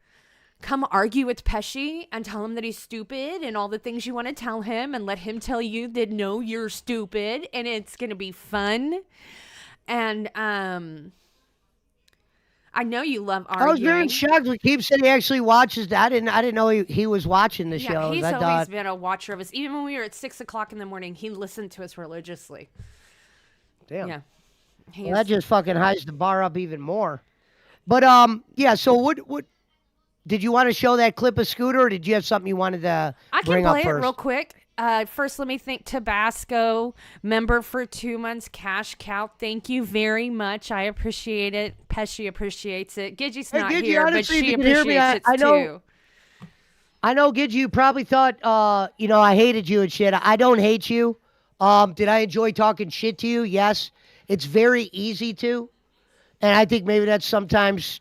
Come argue with Pesci and tell him that he's stupid and all the things you want to tell him, and let him tell you that no, you're stupid, and it's going to be fun. And I know you love arguing. I was very shocked when Keem said he actually watches. I didn't know he was watching the Yeah, show. he's I always thought, been a watcher of us. Even when we were at 6:00 in the morning, he listened to us religiously. damn. Yeah. Well, that just fucking highs the bar up even more. But yeah. So what did you want to show that clip of Scooter, or did you have something you wanted to I can bring up play it first? real quick. First, let me thank Tabasco, member for 2 months, cash cow. Thank you very much. I appreciate it. Pesci appreciates it. Gidgy's Hey, not Gidgy, here, but honestly, if she you can hear me, appreciates it too. I know, Gidgy, you probably thought, I hated you and shit. I don't hate you. Did I enjoy talking shit to you? Yes. It's very easy to. And I think maybe that's sometimes,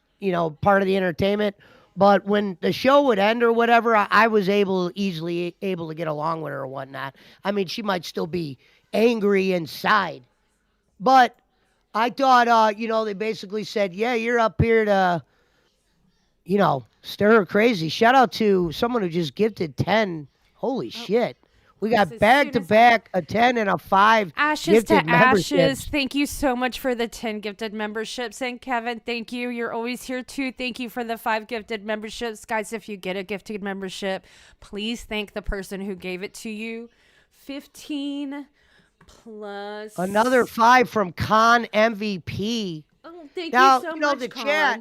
part of the entertainment. But when the show would end or whatever, I was easily able to get along with her or whatnot. I mean, she might still be angry inside. But I thought, they basically said, yeah, you're up here to, stir her crazy. Shout out to someone who just gifted 10. Holy shit. We got as back soon to as back a 10 and a 5 Ashes to gifted ashes. memberships. Thank you so much for the 10 gifted memberships. And Kevin, thank you. You're always here too. Thank you for the 5 gifted memberships. Guys, if you get a gifted membership, please thank the person who gave it to you. 15 plus. Another 5 from Con MVP. Oh, thank Now, you so much, the Colin. chat.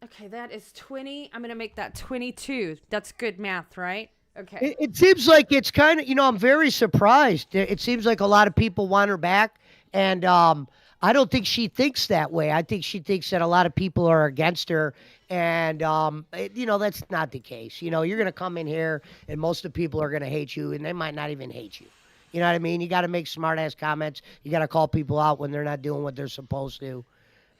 Okay, that is 20. I'm going to make that 22. That's good math, right? Okay. It seems like it's kind of, I'm very surprised. It seems like a lot of people want her back. And I don't think she thinks that way. I think she thinks that a lot of people are against her. And, that's not the case. You're going to come in here and most of the people are going to hate you and they might not even hate you. You know what I mean? You got to make smart ass comments. You got to call people out when they're not doing what they're supposed to.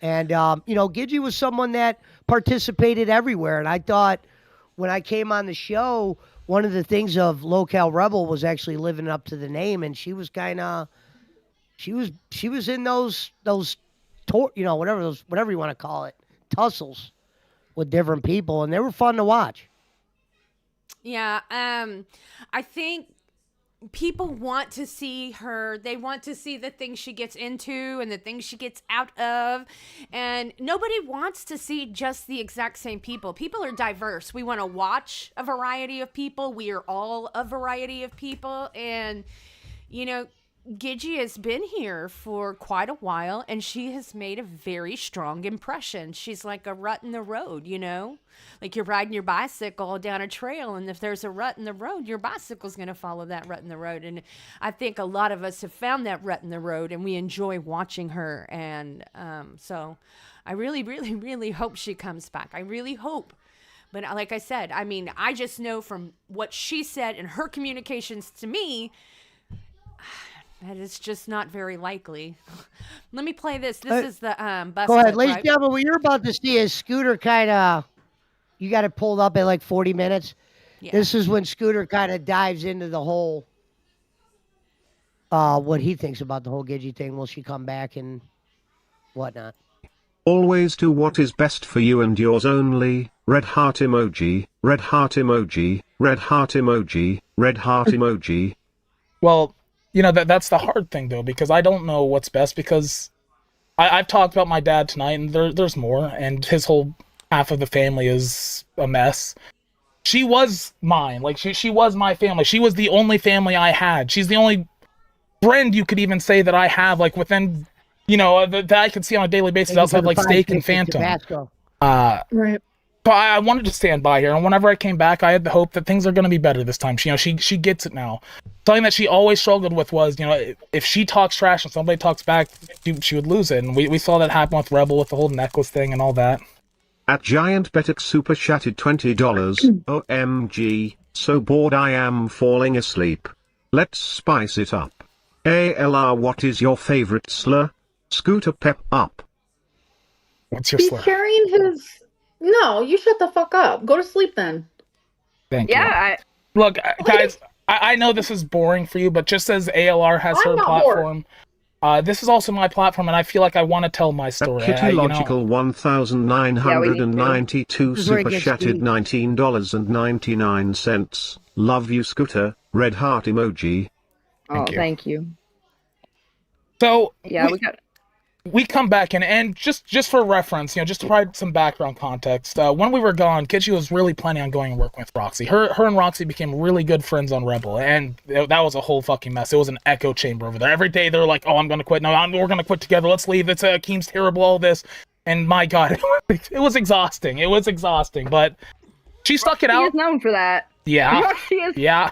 And, Gidgy was someone that participated everywhere. And I thought when I came on the show, one of the things of Local Rebel was actually living up to the name. And she was kind of, she was in those, whatever you want to call it, tussles with different people. And they were fun to watch. Yeah. I think people want to see her. They want to see the things she gets into and the things she gets out of. And nobody wants to see just the exact same people. People are diverse. We want to watch a variety of people. We are all a variety of people. And, Gidgy has been here for quite a while and she has made a very strong impression. She's like a rut in the road, like you're riding your bicycle down a trail, and if there's a rut in the road, your bicycle's going to follow that rut in the road. And I think a lot of us have found that rut in the road and we enjoy watching her. And so I really, really, really hope she comes back. I really hope. But like I said, I just know from what she said and her communications to me, that is just not very likely. Let me play this. This is the bus. Go ahead, clip, ladies right? and gentlemen. What you're about to see is Scooter kind of, you got it pulled up at like 40 minutes. Yeah. This is when Scooter kind of dives into the whole, what he thinks about the whole Gidgy thing. Will she come back and whatnot? Always do what is best for you and yours only. Red heart emoji, red heart emoji, red heart emoji, red heart emoji. Well, that's the hard thing, though, because I don't know what's best, because I've talked about my dad tonight, and there's more, and his whole half of the family is a mess. She was mine. Like, she was my family. She was the only family I had. She's the only friend you could even say that I have, like, within, that I could see on a daily basis outside, like, Steak and Phantom. Right. But I wanted to stand by here, and whenever I came back, I had the hope that things are going to be better this time. She gets it now. Something that she always struggled with was, if she talks trash and somebody talks back, she would lose it. And we saw that happen with Rebel, with the whole necklace thing and all that. At Giant Betic Super Chatted $20. OMG, so bored I am falling asleep. Let's spice it up. ALR, what is your favorite slur? Scooter pep up. What's your He's slur? carrying his... No, you shut the fuck up. Go to sleep then. Thank you. Yeah, Look, guys, I know this is boring for you, but just as ALR has I'm her not platform, this is also my platform, and I feel like I want to tell my At story. Kittylogical 1992 This is where it Super gets Chatted deep. $19.99. Love you, Scooter. Red heart emoji. oh, you. thank you. So, Yeah, we got. we come back in, and just for reference, just to provide some background context, when we were gone, Gidgy was really planning on going and working with Roxy. Her and Roxy became really good friends on Rebel, and that was a whole fucking mess. It was an echo chamber over there. Every day they're like, "Oh, I'm gonna quit. No, we're gonna quit together. Let's leave. It's Keem's terrible. All this." And my God, it was exhausting. It was exhausting, but she stuck it She out. is known for that. Yeah. She is. Yeah.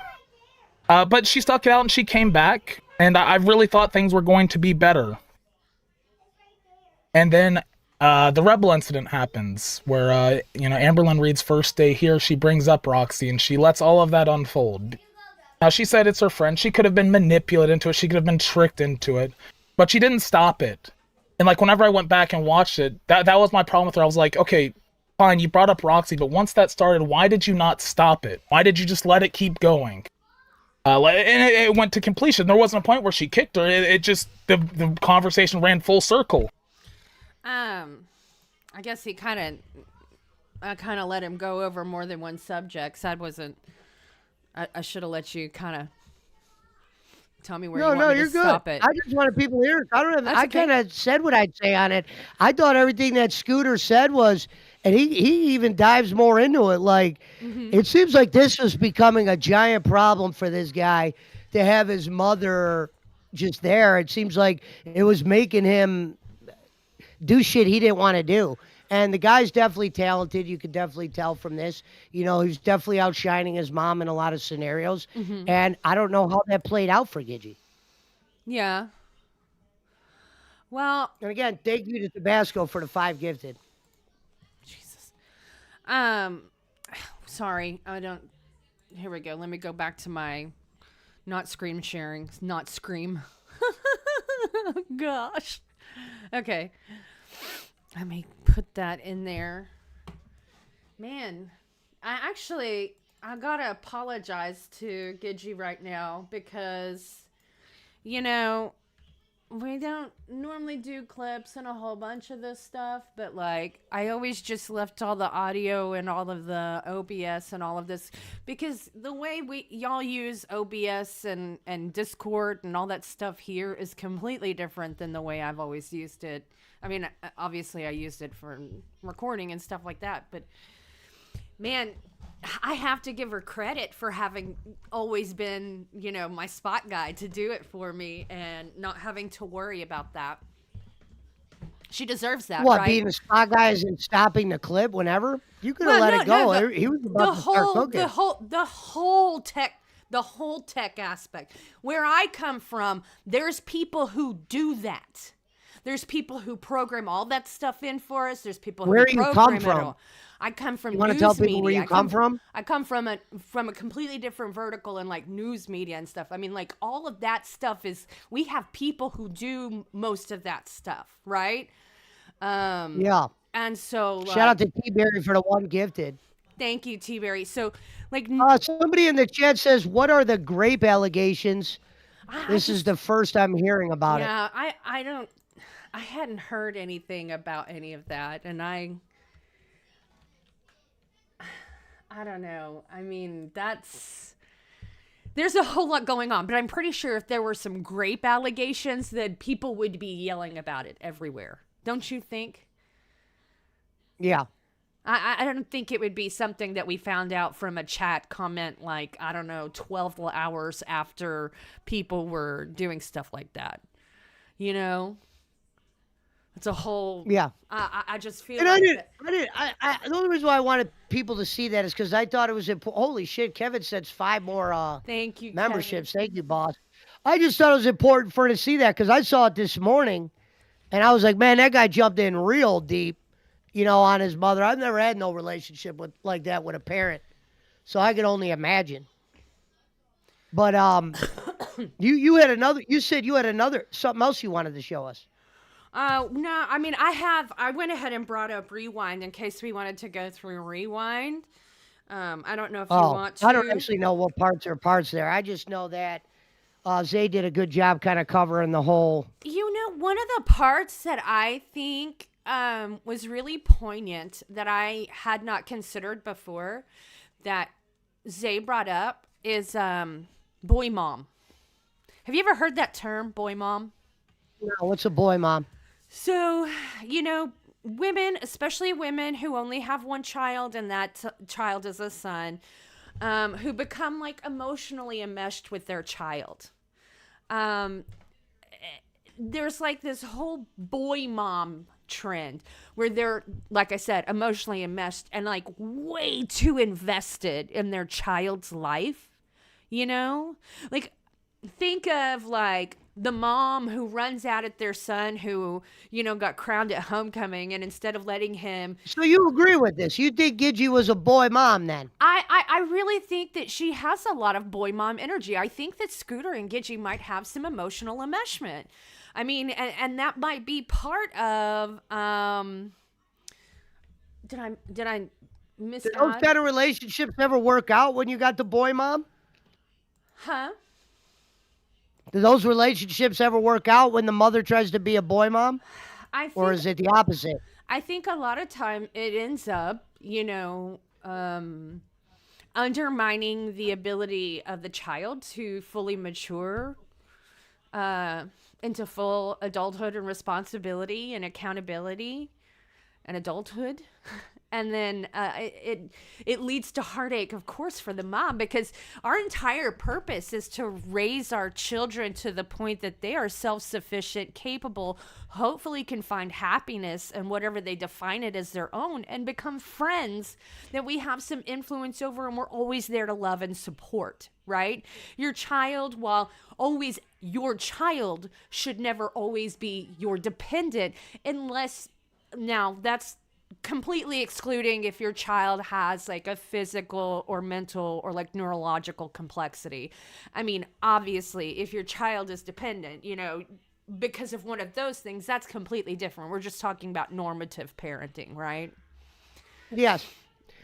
But she stuck it out and she came back, and I really thought things were going to be better. And then the Rebel incident happens, where Amberlynn Reed's first day here, she brings up Roxy, and she lets all of that unfold. Now, she said it's her friend. She could have been manipulated into it. She could have been tricked into it, but she didn't stop it. And like whenever I went back and watched it, that was my problem with her. I was like, okay, fine, you brought up Roxy, but once that started, why did you not stop it? Why did you just let it keep going? And it went to completion. There wasn't a point where she kicked her. It just the conversation ran full circle. I guess I kind of let him go over more than one subject. So I should have let you kind of tell me where you want me you're to good. stop it. I just wanted people to hear it. That's I okay. kind of said what I'd say on it. I thought everything that Scooter said was, and he even dives more into it. Like, it seems like this was becoming a giant problem for this guy to have his mother just there. It seems like it was making him do shit he didn't want to do. And the guy's definitely talented. You could definitely tell from this. He's definitely outshining his mom in a lot of scenarios. And I don't know how that played out for Gidgy. Yeah. Well, And again, thank you to Tabasco for the 5 gifted. Jesus. Sorry, I don't. Here we go. Let me go back to my not scream sharing. Not scream. Gosh. Okay. Let me put that in there. Man, I gotta apologize to Gidgy right now because, we don't normally do clips and a whole bunch of this stuff, but like I always just left all the audio and all of the OBS and all of this because the way y'all use OBS and Discord and all that stuff here is completely different than the way I've always used it. I mean, obviously I used it for recording and stuff like that, but man, I have to give her credit for having always been, my spot guy to do it for me and not having to worry about that. She deserves that, What, right? being a spot guy isn't stopping the clip whenever? You could have let it go. He was about to start cooking. The whole tech aspect. Where I come from, there's people who do that. There's people who program all that stuff in for us. There's people Where who do you program come it from? all. I come from You want to news tell people media. where you come from? I come from a completely different vertical in like news media and stuff. I mean, like all of that stuff we have people who do most of that stuff, right? Yeah. And so Shout out to T-Berry for the 1 gifted. thank you, T-Berry. So like Somebody in the chat says, what are the grape allegations? This is the first I'm hearing about it. yeah, I hadn't heard anything about any of that, and I don't know. I mean, there's a whole lot going on, but I'm pretty sure if there were some grape allegations, then people would be yelling about it everywhere. Don't you think? Yeah. I don't think it would be something that we found out from a chat comment like, I don't know, 12 hours after people were doing stuff like that. It's a whole... Yeah. I just feel And like... the only reason why I wanted people to see that is because I thought it was important. Holy shit, Kevin sends 5 more Thank you, memberships. Kevin. Thank you, boss. I just thought it was important for her to see that because I saw it this morning, and I was like, man, that guy jumped in real deep, on his mother. I've never had no relationship like that with a parent, so I could only imagine. But you had another. You said you had something else you wanted to show us. No, I mean, I went ahead and brought up Rewind in case we wanted to go through Rewind. I don't know if you want to. I don't actually know what parts are parts there. I just know that Zay did a good job kind of covering the whole. One of the parts that I think was really poignant that I had not considered before that Zay brought up is boy mom. Have you ever heard that term, boy mom? No, what's a boy mom? So, women, especially women who only have one child and that child is a son, who become like emotionally enmeshed with their child. There's like this whole boy mom trend where they're, like I said, emotionally enmeshed and like way too invested in their child's life, you know? Like, think of like the mom who runs out at their son who, got crowned at homecoming, and instead of letting him, So you agree with this? You think Gidgy was a boy mom then? I really think that she has a lot of boy mom energy. I think that Scooter and Gidgy might have some emotional enmeshment. I mean, and that might be part of did I miss Did those kind of relationships ever work out when you got the boy mom? Huh? Do those relationships ever work out when the mother tries to be a boy mom? I think Or is it the opposite? I think a lot of time it ends up, undermining the ability of the child to fully mature into full adulthood and responsibility and accountability and adulthood. And then it leads to heartache, of course, for the mom, because our entire purpose is to raise our children to the point that they are self-sufficient, capable, hopefully can find happiness in whatever they define it as their own, and become friends that we have some influence over, and we're always there to love and support, right? Your child, while always your child, should never always be your dependent, unless, now that's completely excluding if your child has like a physical or mental or like neurological complexity. I mean, obviously, if your child is dependent, because of one of those things, that's completely different. We're just talking about normative parenting, right? Yes.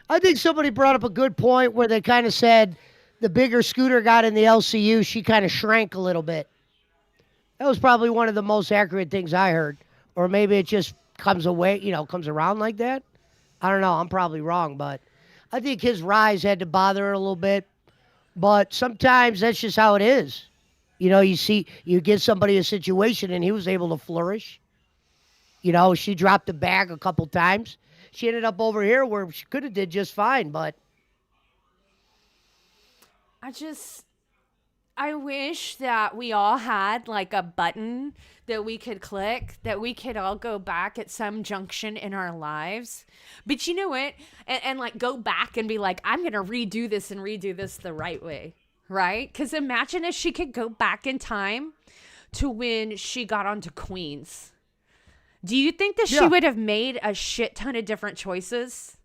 I think somebody brought up a good point where they kind of said the bigger Scooter got in the LCU, she kind of shrank a little bit. That was probably one of the most accurate things I heard. Or maybe it just comes around like that. I don't know. I'm probably wrong, but I think his rise had to bother her a little bit. But sometimes that's just how it is. You give somebody a situation and he was able to flourish. She dropped the bag a couple times. She ended up over here where she could have did just fine, but I wish that we all had like a button that we could click, that we could all go back at some junction in our lives. But you know what? And like go back and be like, I'm going to redo this the right way, right? Because imagine if she could go back in time to when she got onto Queens. Do you think that she would have made a shit ton of different choices?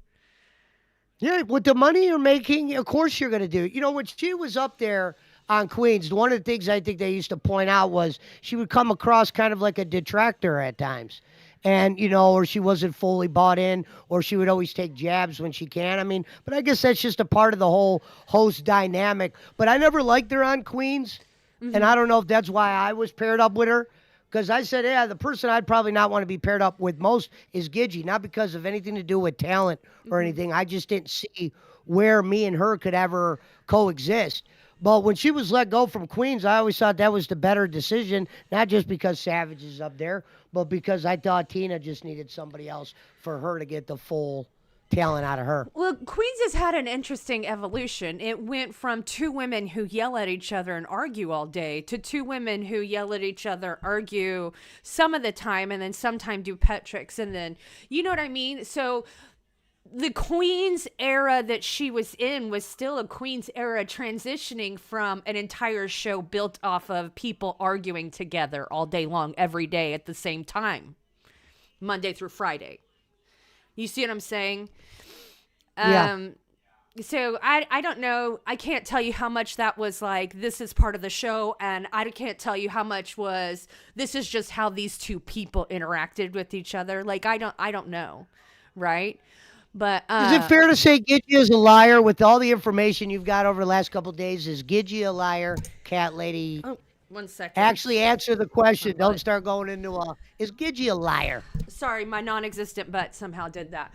Yeah, with the money you're making, of course you're going to do. When she was up there on Queens, one of the things I think they used to point out was she would come across kind of like a detractor at times. And, or she wasn't fully bought in, or she would always take jabs when she can. I mean, but I guess that's just a part of the whole host dynamic. But I never liked her on Queens. Mm-hmm. And I don't know if that's why I was paired up with her. Because I said, yeah, the person I'd probably not want to be paired up with most is Gidgy. Not because of anything to do with talent or anything. I just didn't see where me and her could ever coexist. But when she was let go from Queens, I always thought that was the better decision, not just because Savage is up there, but because I thought Tina just needed somebody else for her to get the full talent out of her. Well, Queens has had an interesting evolution. It went from two women who yell at each other and argue all day to two women who yell at each other, argue some of the time, and then sometimes do pet tricks. And then, you know what I mean? So the Queen's era that she was in was still a Queen's era, transitioning from an entire show built off of people arguing together all day long, every day at the same time, Monday through Friday. You see what I'm saying? Yeah. So I don't know. I can't tell you how much that was like, this is part of the show. And I can't tell you how much was, this is just how these two people interacted with each other. Like, I don't know. Right. But is it fair to say Gidgy is a liar with all the information you've got over the last couple of days? Is Gidgy a liar, cat lady? Oh, 1 second. Actually answer the question. Don't start going into is Gidgy a liar? Sorry, my non-existent butt somehow did that.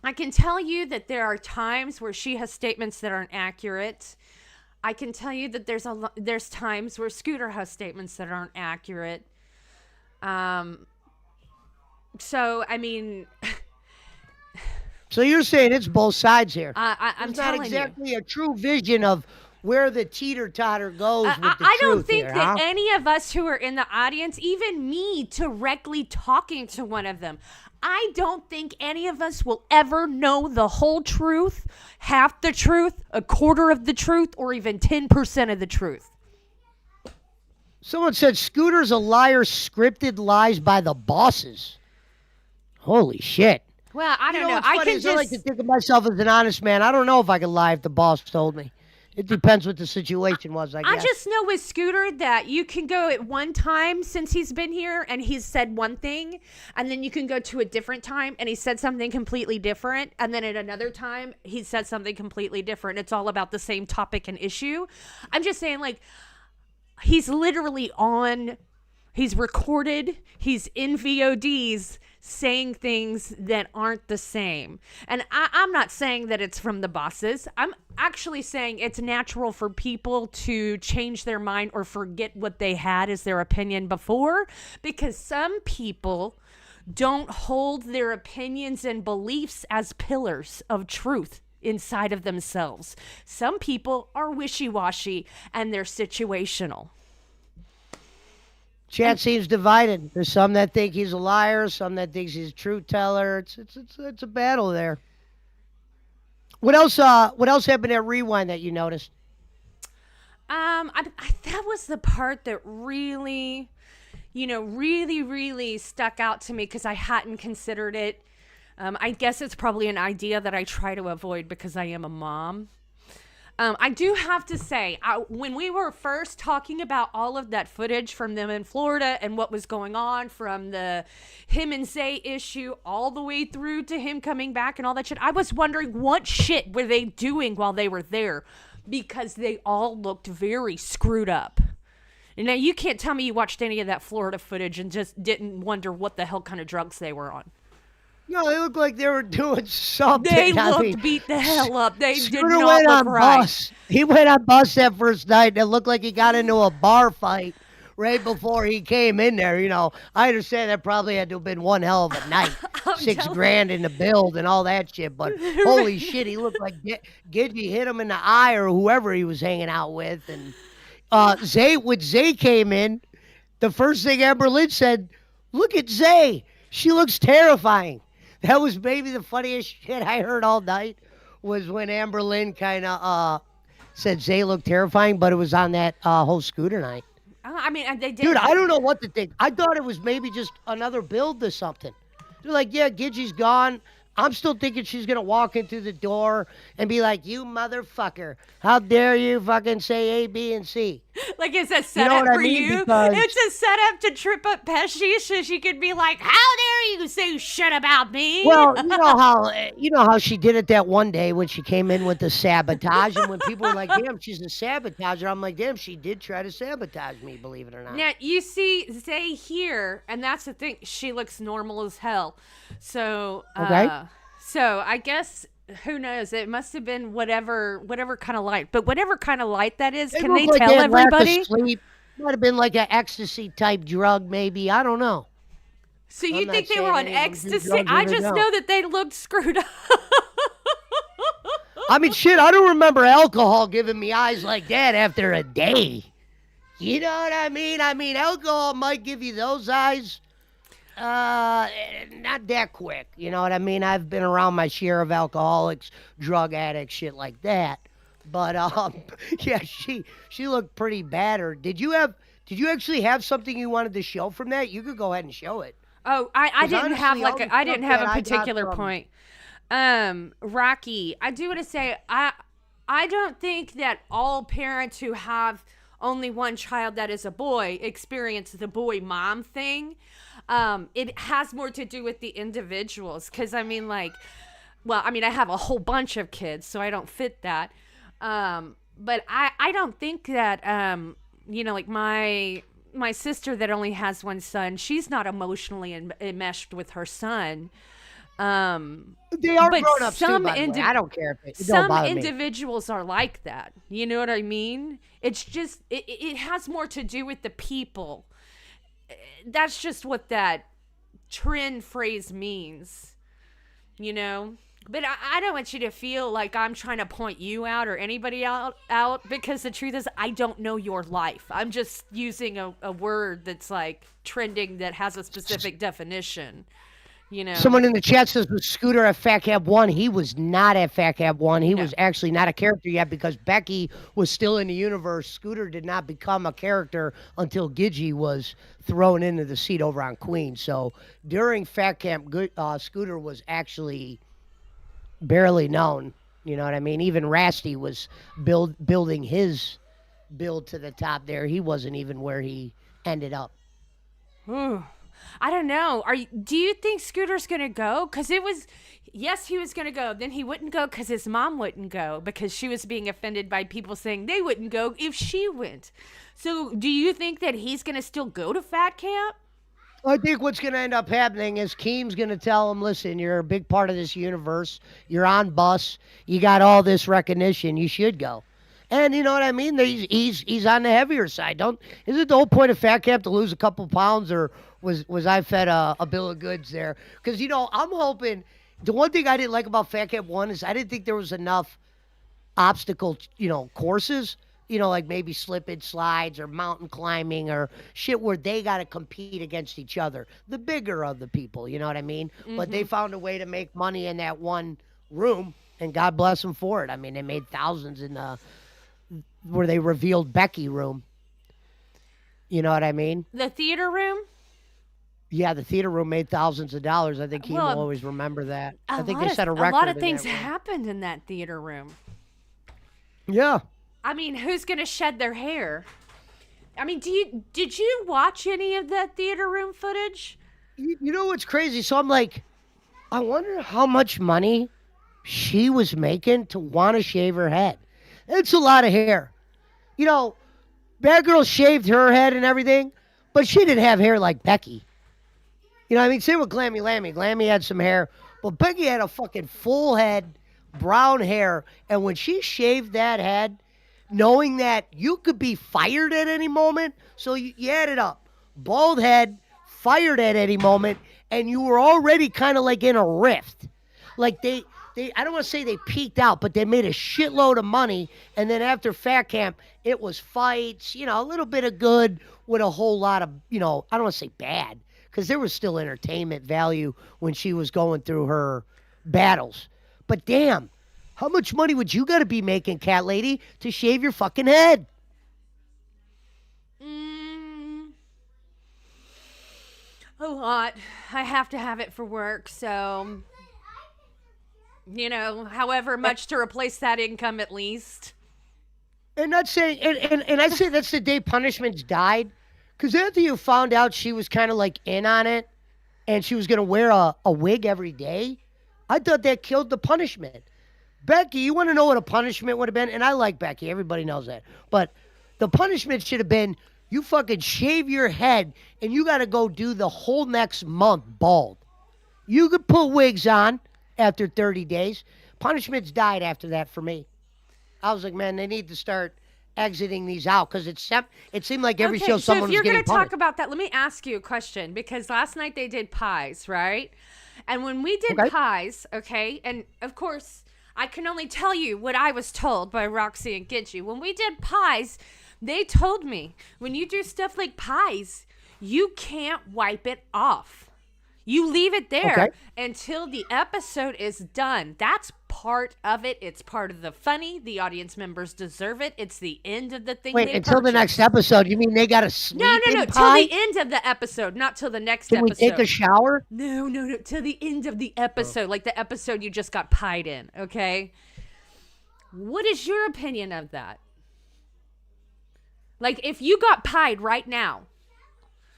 I can tell you that there are times where she has statements that aren't accurate. I can tell you that there's times where Scooter has statements that aren't accurate. So I mean, so you're saying it's both sides here. I'm it's not telling exactly you. a true vision of where the teeter-totter goes with the I don't truth think here, that huh? any of us who are in the audience, even me directly talking to one of them, I don't think any of us will ever know the whole truth, half the truth, a quarter of the truth, or even 10% of the truth. Someone said Scooter's a liar, scripted lies by the bosses. Holy shit. Well, I You don't know. what's I funny can is I like to just. think of myself as an honest man. I don't know if I could lie if the boss told me. It depends what the situation was, I I guess. just know with Scooter that you can go at one time since he's been here and he's said one thing, and then you can go to a different time and he said something completely different, and then at another time he said something completely different. It's all about the same topic and issue. I'm just saying, like, he's literally on, he's recorded, he's in VODs saying things that aren't the same. And I'm not saying that it's from the bosses. I'm actually saying it's natural for people to change their mind or forget what they had as their opinion before, because some people don't hold their opinions and beliefs as pillars of truth inside of themselves. Some people are wishy-washy and they're situational. Chat seems divided. There's some that think he's a liar, some that thinks he's a truth teller. It's a battle there. What else happened at Rewind that you noticed? That was the part that really, really stuck out to me because I hadn't considered it. I guess it's probably an idea that I try to avoid because I am a mom. I do have to say, when we were first talking about all of that footage from them in Florida and what was going on from the him and Zay issue all the way through to him coming back and all that shit, I was wondering what shit were they doing while they were there, because they all looked very screwed up. And now you can't tell me you watched any of that Florida footage and just didn't wonder what the hell kind of drugs they were on. No, they looked like they were doing something. They looked beat the hell up. They did Scooter not went look on right. bus. He went on bus that first night, and it looked like he got into a bar fight right before he came in there. I understand that probably had to have been one hell of a night. $6,000 in the build and all that shit, but holy shit, he looked like Gidgy hit him in the eye or whoever he was hanging out with. And Zay came in, the first thing Amber Lynn said, "Look at Zay. She looks terrifying." That was maybe the funniest shit I heard all night, was when Amber Lynn kind of said Zay looked terrifying, but it was on that whole Scooter night. I mean, they did. Dude, I don't know what to think. I thought it was maybe just another build to something. They're like, yeah, Gidgy's gone. I'm still thinking she's going to walk in through the door and be like, "You motherfucker. How dare you fucking say A, B, and C?" Like it's a setup what I for mean? you. Because- It's a setup to trip up Pesci so she could be like, "How dare you say shit about me?" Well, you know how she did it that one day when she came in with the sabotage, and when people were like, "Damn, she's a sabotager," I'm like, "Damn, she did try to sabotage me, believe it or not." Now you see Zay here, and that's the thing. She looks normal as hell. So, Okay. So I guess who knows? It must have been whatever kind of light. But whatever kind of light that is, can looked they like tell had lack of everybody? sleep. Might have been like an ecstasy type drug, maybe. I don't know. So you I'm not think they were saying on any of them do ecstasy? drugs or I they just don't. know that they looked screwed up. I mean, shit, I don't remember alcohol giving me eyes like that after a day. You know what I mean? I mean, alcohol might give you those eyes. Not that quick. You know what I mean? I've been around my share of alcoholics, drug addicts, shit like that. But yeah, she looked pretty battered. Did you actually have something you wanted to show from that? You could go ahead and show it. Oh, I 'Cause didn't have honestly, all the I didn't stuff have that a I got particular from- point. Rocky, I do want to say I don't think that all parents who have only one child that is a boy experience the boy mom thing. It has more to do with the individuals, because I mean, I have a whole bunch of kids, so I don't fit that. But I don't think that like my sister that only has one son, she's not emotionally enmeshed with her son. They are But grown ups too, some by the way. I don't care if it don't some bother me. individuals are like that. You know what I mean? It's just it has more to do with the people. That's just what that trend phrase means. You know? But I don't want you to feel like I'm trying to point you out or anybody out because the truth is I don't know your life. I'm just using a word that's like trending that has a specific definition. You know. Someone in the chat says was Scooter at Fat Cab 1. He was not at Fat Cab 1. He No. was actually not a character yet because Becky was still in the universe. Scooter did not become a character until Gidgy was thrown into the seat over on Queen. So during Fat Camp, Scooter was actually barely known. You know what I mean? Even Rasty was building his build to the top there. He wasn't even where he ended up. I don't know. Do you think Scooter's gonna go? Because yes, he was gonna go. Then he wouldn't go because his mom wouldn't go because she was being offended by people saying they wouldn't go if she went. So, do you think that he's gonna still go to Fat Camp? I think what's going to end up happening is Keem's going to tell him, listen, you're a big part of this universe. You're on bus. You got all this recognition. You should go. And you know what I mean? He's on the heavier side. Isn't the whole point of Fat Camp to lose a couple pounds, or was I fed a bill of goods there? Because, I'm hoping the one thing I didn't like about Fat Camp 1 is I didn't think there was enough obstacle, courses. Like maybe slip-in slides or mountain climbing or shit where they got to compete against each other. The bigger of the people, you know what I mean? Mm-hmm. But they found a way to make money in that one room, and God bless them for it. I mean, they made thousands in where they revealed Becky room. You know what I mean? The theater room? Yeah, the theater room made thousands of dollars. I think he will always remember that. I think they set a record. A lot of things happened in that theater room. Yeah. I mean, who's going to shed their hair? I mean, did you watch any of that theater room footage? You know what's crazy? So I'm like, I wonder how much money she was making to want to shave her head. It's a lot of hair. Bad Girl shaved her head and everything, but she didn't have hair like Becky. You know what I mean? Same with Glammy Lammy. Glammy had some hair, but Becky had a fucking full head, brown hair, and when she shaved that head, knowing that you could be fired at any moment. So you add it up. Bald head, fired at any moment, and you were already kind of like in a rift. Like they I don't want to say they peaked out, but they made a shitload of money. And then after Fat Camp, it was fights, a little bit of good with a whole lot of, I don't want to say bad, because there was still entertainment value when she was going through her battles. But damn. How much money would you got to be making, cat lady, to shave your fucking head? A lot. I have to have it for work, so, however much to replace that income at least. And not saying, and I say that's the day punishments died, because after you found out she was kind of like in on it, and she was going to wear a wig every day, I thought that killed the punishment. Becky, you want to know what a punishment would have been? And I like Becky. Everybody knows that. But the punishment should have been you fucking shave your head and you got to go do the whole next month bald. You could put wigs on after 30 days. Punishments died after that for me. I was like, man, they need to start exiting these out because it seemed like every show someone was getting punished. So if you're going to talk about that, let me ask you a question because last night they did pies, right? And when we did pies, and of course, I can only tell you what I was told by Roxy and Gidgy. When we did pies, they told me, when you do stuff like pies, you can't wipe it off. You leave it there until the episode is done. That's part of it. It's part of the funny. The audience members deserve it. It's the end of the thing. Wait, until the next episode? You mean they got to sleep No. in Till pie? the end of the episode, not till the next Can episode. we take a shower? No. Till the end of the episode, like the episode you just got pied in, okay? What is your opinion of that? Like, if you got pied right now,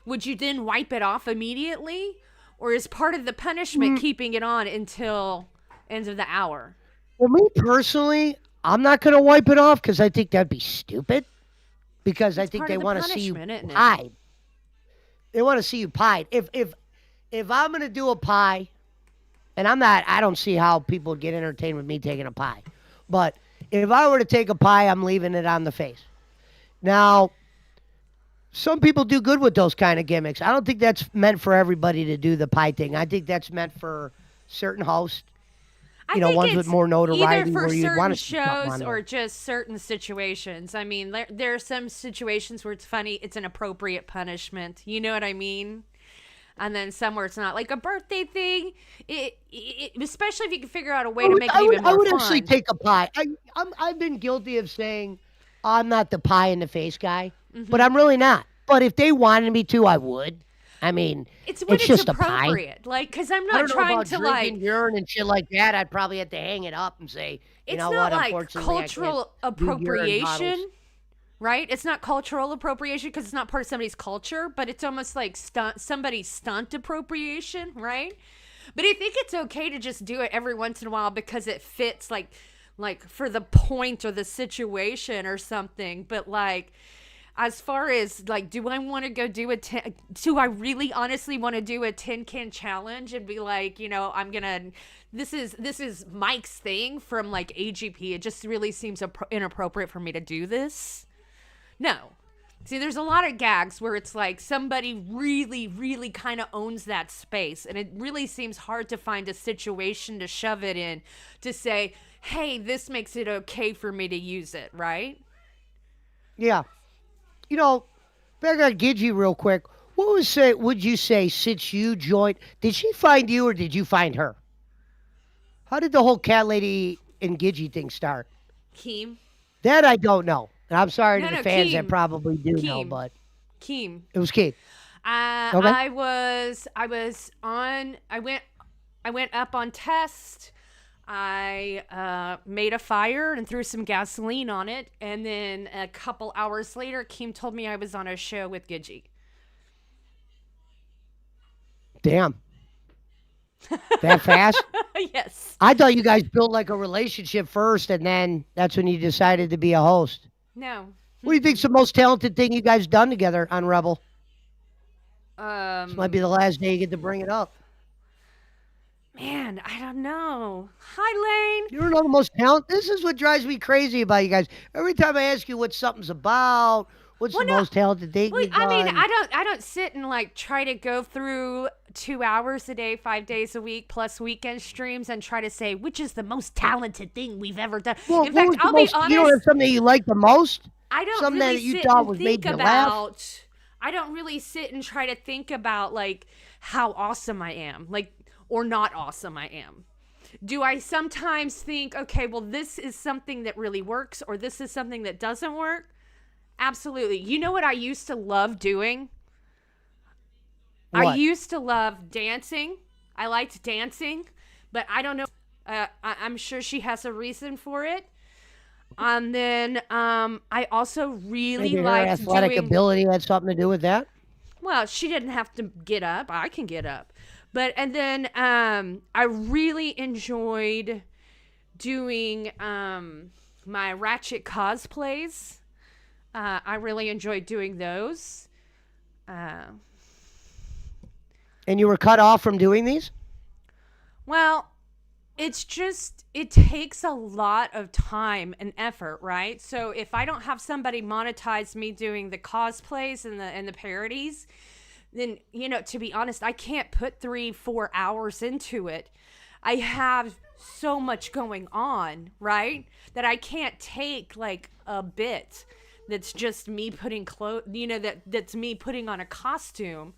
would you then wipe it off immediately? Or is part of the punishment keeping it on until end of the hour? For me personally, I'm not going to wipe it off because I think that'd be stupid. Because I think they want to see you pied. They want to see you pied. If I'm going to do a pie, and I don't see how people get entertained with me taking a pie. But if I were to take a pie, I'm leaving it on the face. Now, some people do good with those kind of gimmicks. I don't think that's meant for everybody to do the pie thing. I think that's meant for certain hosts. you know, think ones it's with more notoriety either for where you'd want certain to see something shows on or there. just certain situations. I mean, there are some situations where it's funny, it's an appropriate punishment. You know what I mean? And then some where it's not, like a birthday thing. Especially if you can figure out a way to make it even I more would fun. actually take a pie. I've been guilty of saying I'm not the pie in the face guy, Mm-hmm. but I'm really not. But if they wanted me to, I would. I mean, It's when it's just a pie. appropriate, like, because I'm I not don't know trying about to drinking urine and shit like that. I'd probably have to hang it up and say, you It's know not what? like Unfortunately, I cultural can't do urine bottles. appropriation, right? It's not cultural appropriation because it's not part of somebody's culture, but it's almost like somebody's stunt appropriation, right? But I think it's okay to just do it every once in a while because it fits, like for the point or the situation or something. But like, as far as like, do I want to go do do I really honestly want to do a tin can challenge and be like, you know, this is Mike's thing from like AGP. It just really seems inappropriate for me to do this. No. See, there's a lot of gags where it's like somebody really, really kind of owns that space. And it really seems hard to find a situation to shove it in to say, hey, this makes it okay for me to use it, right? Yeah. You know, back on Gidgy real quick. Would you say since you joined, did she find you or did you find her? How did the whole cat lady and Gidgy thing start? Keem. That I don't know. And I'm sorry to No, the no, fans Keem. that probably do know, Keem. but Keem. it was Keith. Okay. I went up on test. I made a fire and threw some gasoline on it, and then a couple hours later, Keem told me I was on a show with Gidgy. Damn. That fast? Yes. I thought you guys built like a relationship first, and then that's when you decided to be a host. No. What do you think's the most talented thing you guys done together on Rebel? This might be the last day you get to bring it up. Man, I don't know. Hi, Lane. You don't know the most talent? This is what drives me crazy about you guys. Every time I ask you what something's about, what's the most talented thing Well, you've done? I mean, I don't sit and like try to go through 2 hours a day, 5 days a week, plus weekend streams, and try to say which is the most talented thing we've ever done. Well, In fact, I'll be honest. You don't have something you like the most? I don't something really that you sit thought and was think made you laugh? about. I don't really sit and try to think about like how awesome I am, like or not awesome I am. Do I sometimes think, okay, well, this is something that really works, or this is something that doesn't work? Absolutely. You know what I used to love doing? I What? used to love dancing. I liked dancing, but I don't know. I'm sure she has a reason for it. And then I also really Maybe her liked athletic doing. ability had something to do with that? Well, she didn't have to get up. I can get up. But and then I really enjoyed doing my Ratchet cosplays. I really enjoyed doing those. And you were cut off from doing these? Well, it's just it takes a lot of time and effort, right? So if I don't have somebody monetize me doing the cosplays and the parodies, then, you know, to be honest, I can't put 3-4 hours into it. I have so much going on, right? That I can't take like a bit that's just me putting that's me putting on a costume.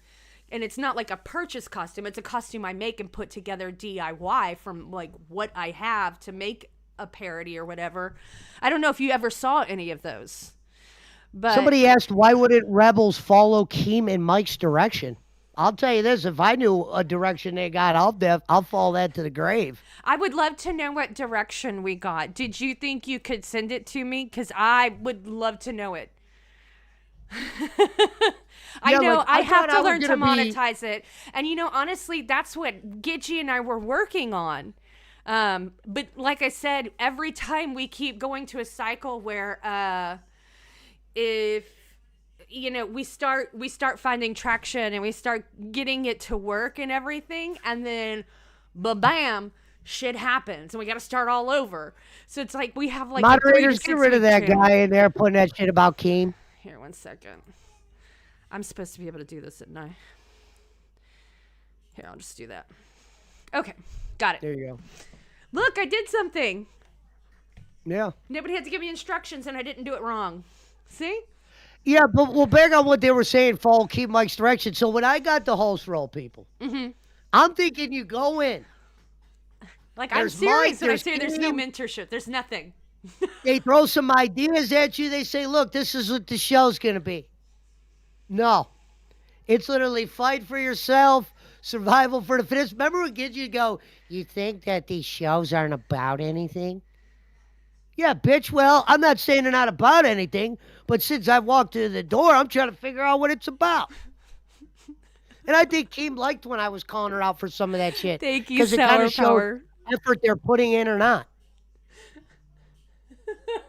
And it's not like a purchase costume. It's a costume I make and put together DIY from like what I have to make a parody or whatever. I don't know if you ever saw any of those. But Somebody asked, why wouldn't Rebels follow Keem and Mike's direction? I'll tell you this, if I knew a direction they got, I'll follow that to the grave. I would love to know what direction we got. Did you think you could send it to me? Because I would love to know it. I know like, I I have thought to I was learn to gonna be- monetize it. And you know, honestly, that's what Gidgy and I were working on. But like I said, every time we keep going to a cycle where if you know we start finding traction and we start getting it to work and everything, and then bam, shit happens and we got to start all over. So it's like we have like Moderators, get rid of that guy in there putting that shit about Keem. Here, 1 second. I'm supposed to be able to do this at night. Here, I'll just do that. Okay, got it. There you go. Look, I did something. Yeah. Nobody had to give me instructions, and I didn't do it wrong. See? Yeah, but we'll back on what they were saying, follow, keep Mike's direction. So when I got the host role, people, I'm thinking you go in. Like, There's I'm serious Mike, when I there's say there's no Kim. mentorship. There's nothing. They throw some ideas at you. They say, look, this is what the show's going to be. No. It's literally fight for yourself, survival for the fittest. Remember when kids you go, you think that these shows aren't about anything? Yeah, bitch. Well, I'm not saying they're not about anything, but since I've walked through the door, I'm trying to figure out what it's about. And I think Keem liked when I was calling her out for some of that shit. Thank you, Because it kind Sour of showed Power. effort they're putting in or not.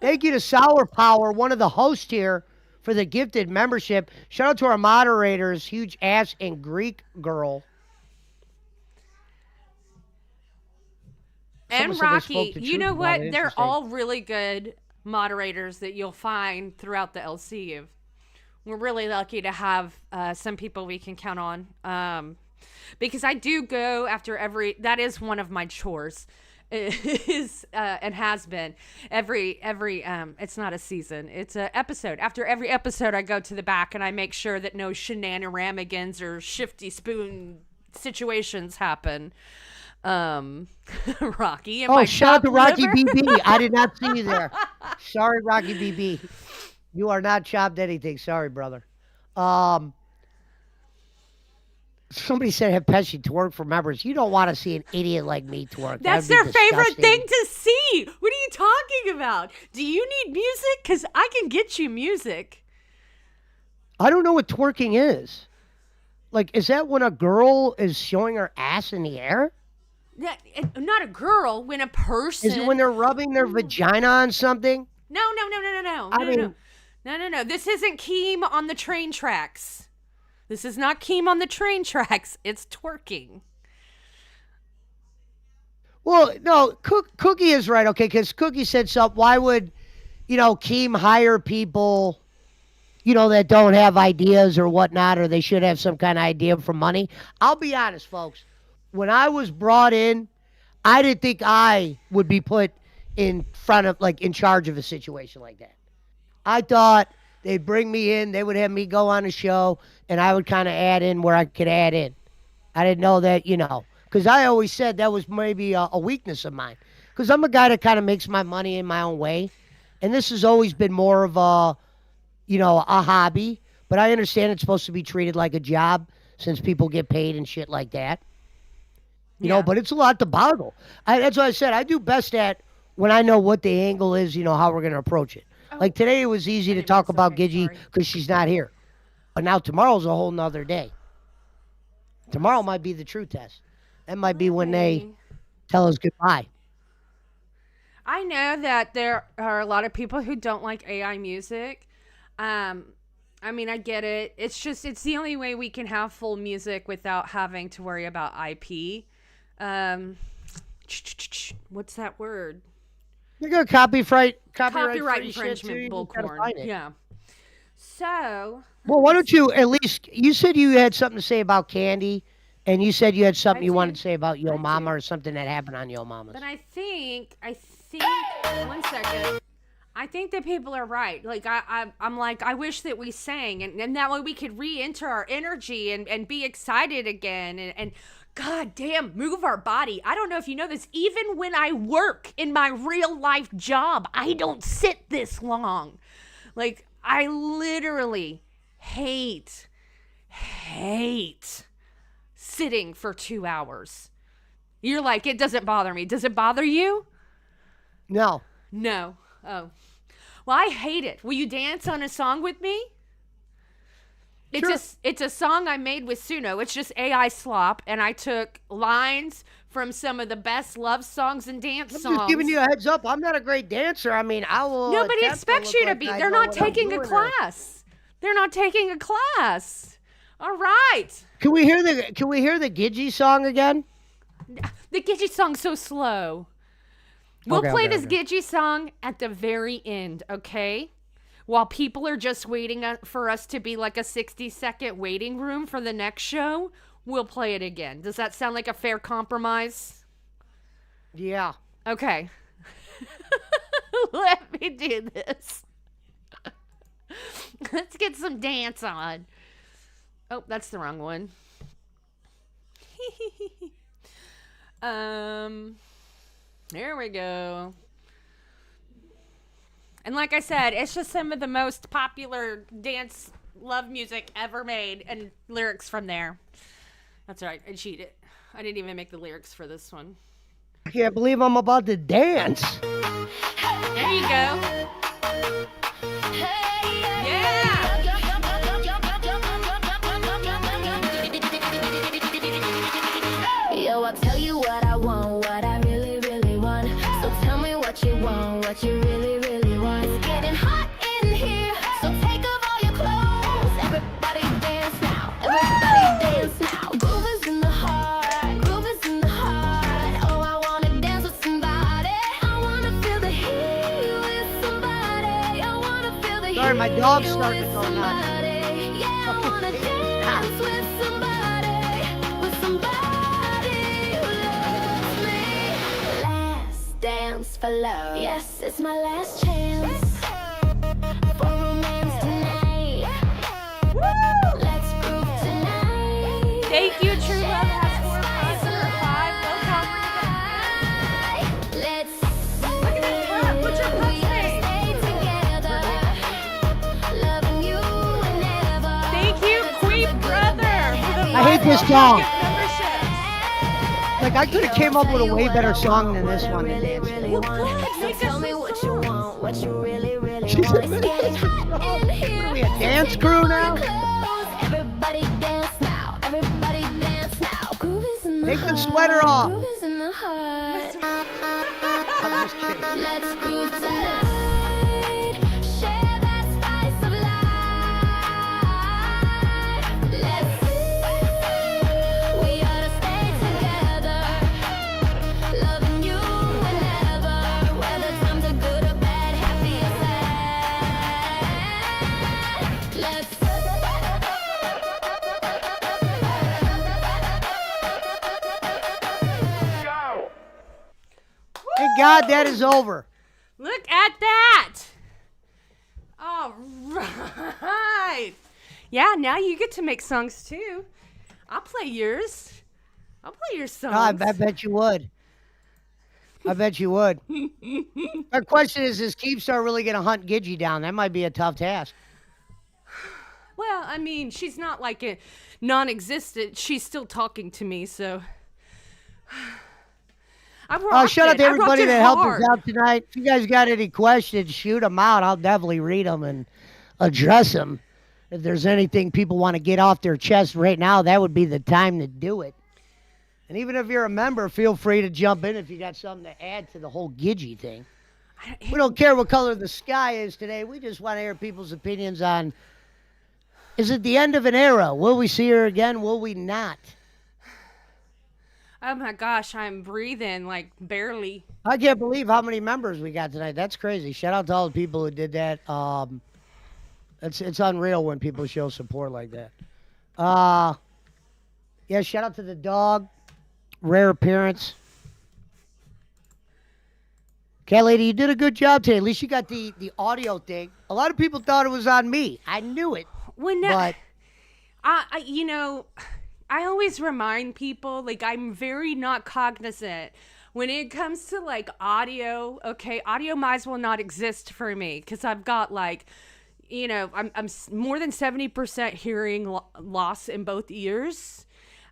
Thank you to Sour Power, one of the hosts here, for the gifted membership. Shout out to our moderators, Huge Ass and Greek Girl. And Someone said they spoke Rocky, the you truth know about what? it. They're Interesting. all really good moderators that you'll find throughout the LCU. We're really lucky to have some people we can count on. Because I do go after every, that is one of my chores. Is and has been every it's not a season, it's an episode. After every episode, I go to the back and I make sure that no shenanigans or shifty spoon situations happen. Rocky and my Shout out to chopped Rocky liver. BB. I did not see you there. Sorry, Rocky BB. You are not chopped anything. Sorry, brother. Somebody said have Pesci twerk for members. You don't want to see an idiot like me twerk. That's That'd their be favorite disgusting. thing to see. What are you talking about? Do you need music? Because I can get you music. I don't know what twerking is. Like, is that when a girl is showing her ass in the air? Not a girl, when a person. Is it when they're rubbing their vagina on something? No. No. This isn't Keem on the train tracks. This is not Keem on the train tracks. It's twerking. Well, no, Cookie is right, okay, because Cookie said something. Why would, Keem hire people, that don't have ideas or whatnot, or they should have some kind of idea for money? I'll be honest, folks. When I was brought in, I didn't think I would be put in front of, in charge of a situation like that. I thought they'd bring me in, they would have me go on a show, and I would kind of add in where I could add in. I didn't know that, because I always said that was maybe a weakness of mine. Because I'm a guy that kind of makes my money in my own way. And this has always been more of a hobby. But I understand it's supposed to be treated like a job since people get paid and shit like that. But it's a lot to boggle. That's why I said I do best at when I know what the angle is, how we're going to approach it. Like today it was easy to talk about Gidgy because she's not here. But now tomorrow's a whole nother day. Tomorrow might be the true test. That might be when they tell us goodbye. I know that there are a lot of people who don't like AI music. I mean, I get it. It's the only way we can have full music without having to worry about IP. What's that word? You're going to copyright infringement bullcorn. Yeah. So. Well, why don't you at least, you said you had something to say about Candy, and you said you had something you wanted to say about Yo Mama or something that happened on Yo Mama's. But I think, one second. I think that people are right. Like, I'm like, I wish that we sang, and that way we could re-enter our energy and be excited again, and God damn, move our body. I don't know if you know this, even when I work in my real life job, I don't sit this long. Like, I literally hate sitting for 2 hours. You're like, it doesn't bother me. Does it bother you? No. Oh. Well, I hate it. Will you dance on a song with me? It's a song I made with Suno. It's just AI slop, and I took lines from some of the best love songs and dance songs. I'm just giving you a heads up. I'm not a great dancer. I mean, I will. Nobody expects you to be. They're not taking a class. They're not taking a class. All right. Can we hear the Gidgy song again? The Gidgy song's so slow. We'll play this Gidgy song at the very end, okay? While people are just waiting for us to be like a 60-second waiting room for the next show, we'll play it again. Does that sound like a fair compromise? Yeah. Okay. Let me do this. Let's get some dance on. Oh, that's the wrong one. There we go. And like I said, it's just some of the most popular dance love music ever made and lyrics from there. That's right. I cheated. I didn't even make the lyrics for this one. I can't believe I'm about to dance. There you go. Yeah. Yo, I'll tell you what I want, what I really, really want. So tell me what you want, what you really, really want. It's getting hot in here, so take off all your clothes. Everybody dance now, everybody dance now. Groove is in the heart, groove is in the heart. Oh, I wanna dance with somebody. I wanna feel the heat with somebody. I wanna feel the heat. Sorry, my dog's starting to go nuts. Yeah, I wanna dance with somebody, with somebody who loves me. Last dance for love. Yes, it's my last chance for romance tonight. Let's groove tonight. Thank you, True Love has 4 5 or 5. Go Let's Look at that clap. Put your we pups gotta face. stay together, loving you whenever. Thank you, Queen Brother, for the I hate this song. membership. Like, I could have came up with a way better song than this one to dance to. Really want. So tell me what you want, what you really, really She's want. in It's getting hot in here. What are we, a dance crew now? Everybody dance now. Everybody dance now. Groove is in the Take the heart. sweater off. Groove is in the heart. I'm just kidding. Let's groove tonight. Share that spice of life. Let's we ought to stay together. Loving you whenever. Whether times are good or bad, happy or sad. Let's Thank God that is over. Look at that. All right. Yeah, now you get to make songs too. I'll play yours. I'll play your songs. I bet you would. I bet you would. My question is Keepstar really going to hunt Gidgy down? That might be a tough task. Well, I mean, she's not like a non-existent. She's still talking to me, so. Shout out to everybody that helped us hard. out tonight. If you guys got any questions, shoot them out. I'll definitely read them and address them. If there's anything people want to get off their chest right now, that would be the time to do it. And even if you're a member, feel free to jump in if you got something to add to the whole Gidgy thing. We don't care what color the sky is today. We just want to hear people's opinions on, is it the end of an era? Will we see her again? Will we not? Oh my gosh, I'm breathing like barely. I can't believe how many members we got tonight. That's crazy. Shout out to all the people who did that. It's unreal when people show support like that. Yeah, shout out to the dog. Rare appearance. Cat Lady, you did a good job today. At least you got the audio thing. A lot of people thought it was on me. I knew it. But I always remind people, like, I'm very not cognizant when it comes to like audio. Okay, audio might as well not exist for me because I've got like, I'm more than 70% hearing loss in both ears.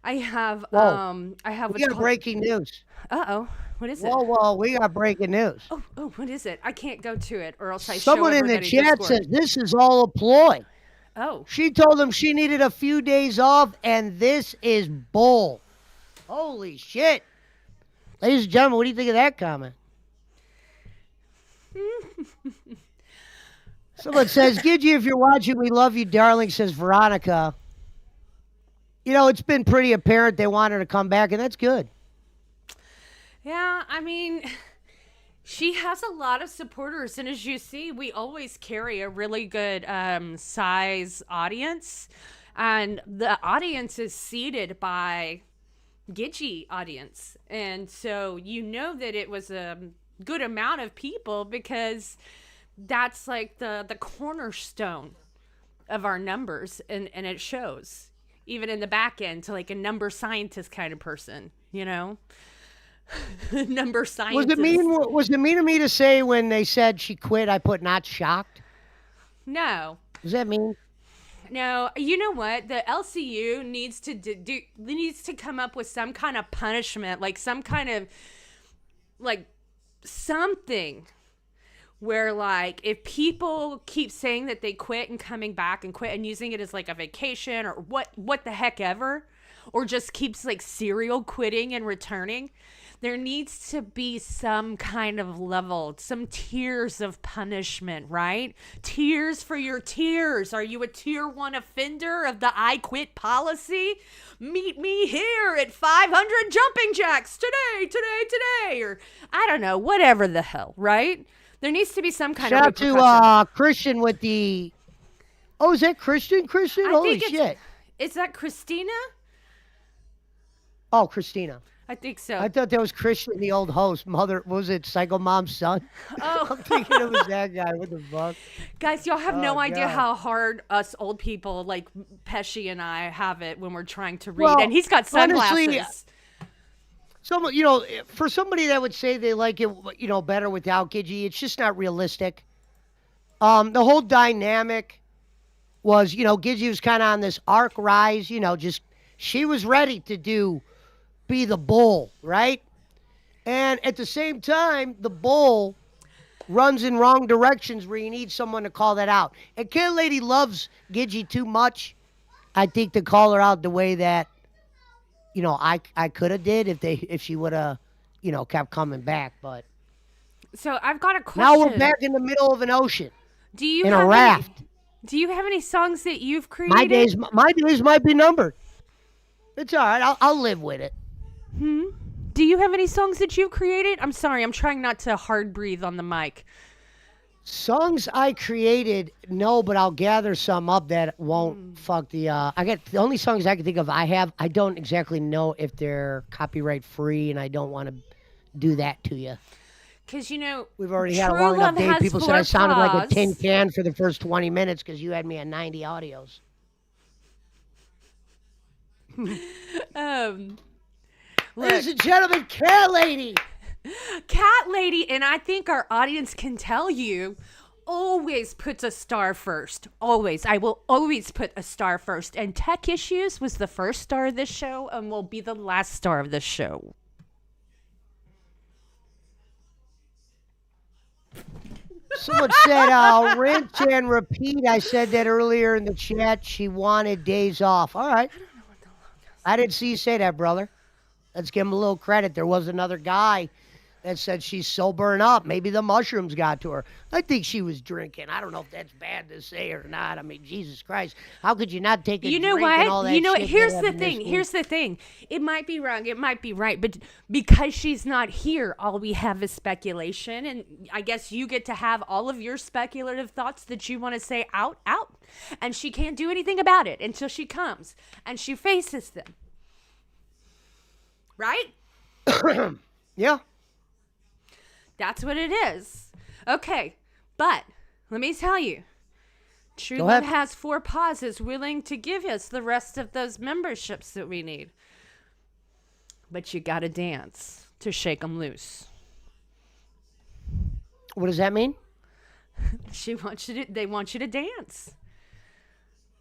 I have we got breaking news. What is it? Whoa, we got breaking news. Oh, what is it? I can't go to it or else I Someone show in the everybody chat Discord. says this is all a ploy. Oh. She told him she needed a few days off, and this is bull. Holy shit. Ladies and gentlemen, what do you think of that comment? Someone says, Gidgy, if you're watching, we love you, darling, says Veronica. It's been pretty apparent they want her to come back, and that's good. Yeah, I mean, she has a lot of supporters, and as you see, we always carry a really good size audience, and the audience is seated by, Gidgy audience. And so you know that it was a good amount of people because that's like the cornerstone of our numbers, and it shows even in the back end to like a number scientist kind of person, you know. Number scientist. Was it mean of me to say when they said she quit, I put not shocked? No. Does that mean? No, you know what? The LCU needs to needs to come up with some kind of punishment, like some kind of like something where like if people keep saying that they quit and coming back and quit and using it as like a vacation or what the heck ever, or just keeps like serial quitting and returning, there needs to be some kind of level, some tiers of punishment, right? Tiers for your tears. Are you a tier 1 offender of the I quit policy? Meet me here at 500 jumping jacks today, or I don't know, whatever the hell, right? There needs to be some kind Shout of out repercussion. to Christian with the. Oh, is that Christian? Christian? I Holy think shit! Is that Christina? Oh, Christina. I think so. I thought that was Christian, the old host. Mother, was it Psycho Mom's son? Oh. I'm thinking it was that guy. What the fuck? Guys, y'all have no Oh, idea God. how hard us old people like Pesci and I have it when we're trying to read. Well, And he's got sunglasses. honestly, for somebody that would say they like it, better without Gidgy, it's just not realistic. The whole dynamic was, Gidgy was kind of on this arc rise, just she was ready to be the bull, right? And at the same time, the bull runs in wrong directions where you need someone to call that out. And Cat Lady loves Gidgy too much, I think, to call her out the way that, I could have did if she would have, kept coming back. But So I've got a question. now we're back in the middle of an ocean Do you in have a raft. Do you have any songs that you've created? My days might be numbered. It's all right. I'll live with it. Do you have any songs that you've created? I'm sorry, I'm trying not to hard breathe on the mic. Songs I created, no, but I'll gather some up that won't fuck the. I got the only songs I can think of. I don't exactly know if they're copyright free, and I don't want to do that to you. Because, We've already had a True long enough Love day. has People said I sounded like a forepaws. tin can for the first 20 minutes because you had me at 90 audios. Ladies and gentlemen, Cat Lady. Cat Lady, and I think our audience can tell you, always puts a star first. Always. I will always put a star first. And Tech Issues was the first star of this show and will be the last star of this show. Someone said, rinse and repeat. I said that earlier in the chat. She wanted days off. All right. I didn't see you say that, brother. Let's give him a little credit. There was another guy that said she's sobering up. Maybe the mushrooms got to her. I think she was drinking. I don't know if that's bad to say or not. I mean, Jesus Christ. How could you not take a You know drink and all what? that You know, shit here's that the happened this thing. week? Here's the thing. It might be wrong. It might be right. But because she's not here, all we have is speculation. And I guess you get to have all of your speculative thoughts that you want to say out. And she can't do anything about it until she comes and she faces them. Right? Yeah. That's what it is. Okay. But let me tell you. True Go Love ahead. has 4 pauses willing to give us the rest of those memberships that we need. But you gotta dance to shake them loose. What does that mean? They want you to dance.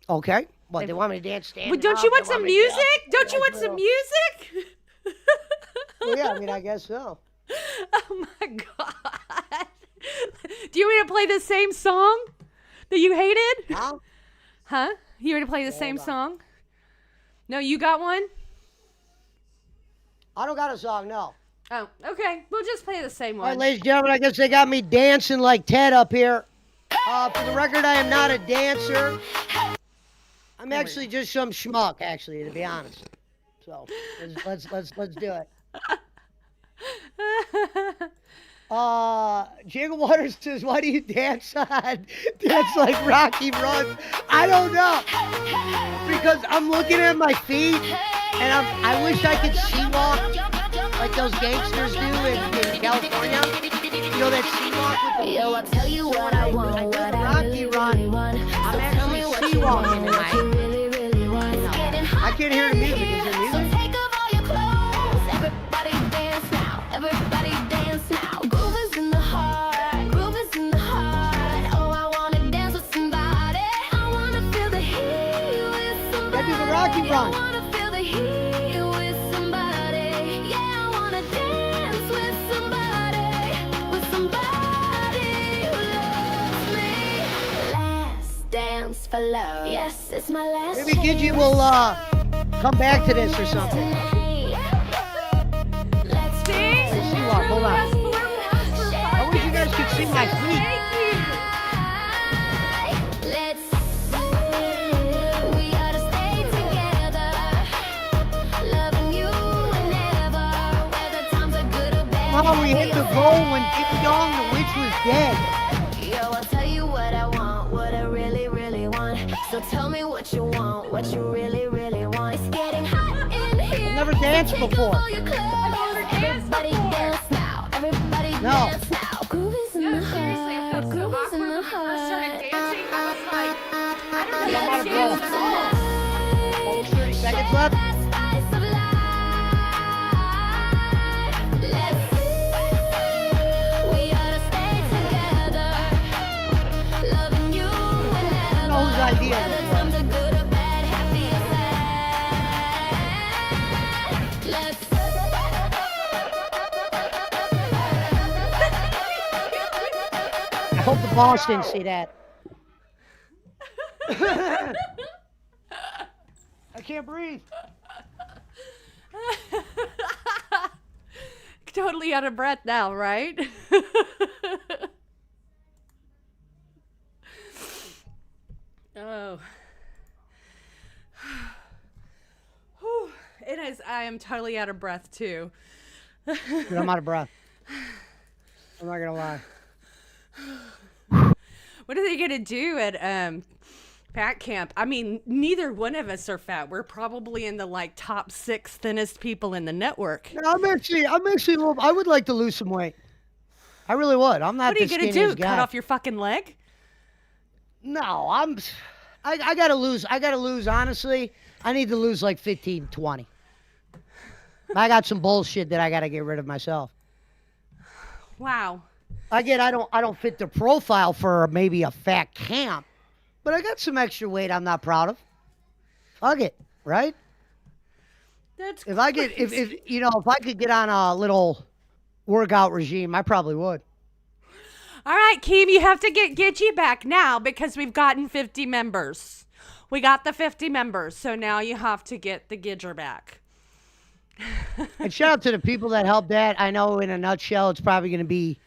Okay. What, they want me to dance standing But don't up? you want They some me to dance- music? Don't you want Yes, some well. music? Well, yeah, I mean, I guess so. Oh my God. Do you want me to play the same song that you hated? Huh? Huh? You want to play the same song? No, you got one? I don't got a song, no. Oh, okay. We'll just play the same All right, one. ladies and gentlemen, I guess they got me dancing like Ted up here. For the record, I am not a dancer. I'm actually just some schmuck, actually, to be honest. So let's do it. Jiggle Water says, why do you dance dance like Rocky runs? I don't know. Because I'm looking at my feet and I wish I could sea walk like those gangsters do in California. You know that sea walk with the Yo, I'll tell you what I want, I do what the I Rocky really, run. really want. I'm So tell me actually what sea you want, walking what you tonight. really, really want. It's getting I hot can't hear the in music. Is here, there so music? take off all your clothes. Everybody dance now. Everybody dance now. Groove is in the heart. Groove is in the heart. Oh, I wanna dance with somebody. I wanna feel the heat with somebody. do the Rocky run. I wanna feel the heat with somebody. Yeah, I wanna dance with somebody. With somebody who loves me. Last dance for love. Yes, it's my last Maybe Gidgy will come back to this or something. Let's See? Sea walk. Hold on. I wish you guys could see my feet. Let's we gotta stay together. Loving you whenever, whether times are good or bad. How we hit the goal when Ding Dong the witch was dead. Yo, I'll tell you what I want, what I really, really want. So tell me what you want, what you really, really want. It's getting hot in here. I've never danced Take before. off all your clothes. Everybody dance now. Everybody No. dance now. Groove is in the Seriously, I heart. felt so Groove is in awkward the when we first started heart. dancing. I was like, I don't know I'm how out to of dance breath. at all. 30 seconds left. Spice of life. Let's we gotta stay together. Loving you whenever. know whose idea Whether this was. times are good or bad, happy or sad. Let's I hope the boss didn't see that. I can't breathe. Totally out of breath now, right? Oh. Whew. It is. I am totally out of breath too. Dude, I'm out of breath. I'm not gonna lie. What are they gonna do at fat camp? I mean, neither one of us are fat. We're probably in the like top 6 thinnest people in the network. No, I'm actually a little. I would like to lose some weight. I really would. I'm not What are you the gonna skinniest do? guy. Cut off your fucking leg? No, I gotta lose. I gotta lose. Honestly, I need to lose like 15, 20. I got some bullshit that I gotta get rid of myself. Wow. I don't fit the profile for maybe a fat camp, but I got some extra weight I'm not proud of. Fuck it, right? That's If I could, if you know, if I could get on a little workout regime, I probably would. All right, Keem, you have to get Gidgy back now because we've gotten 50 members. We got the 50 members, so now you have to get the Gidger back. And shout out to the people that helped that. I know in a nutshell, it's probably going to be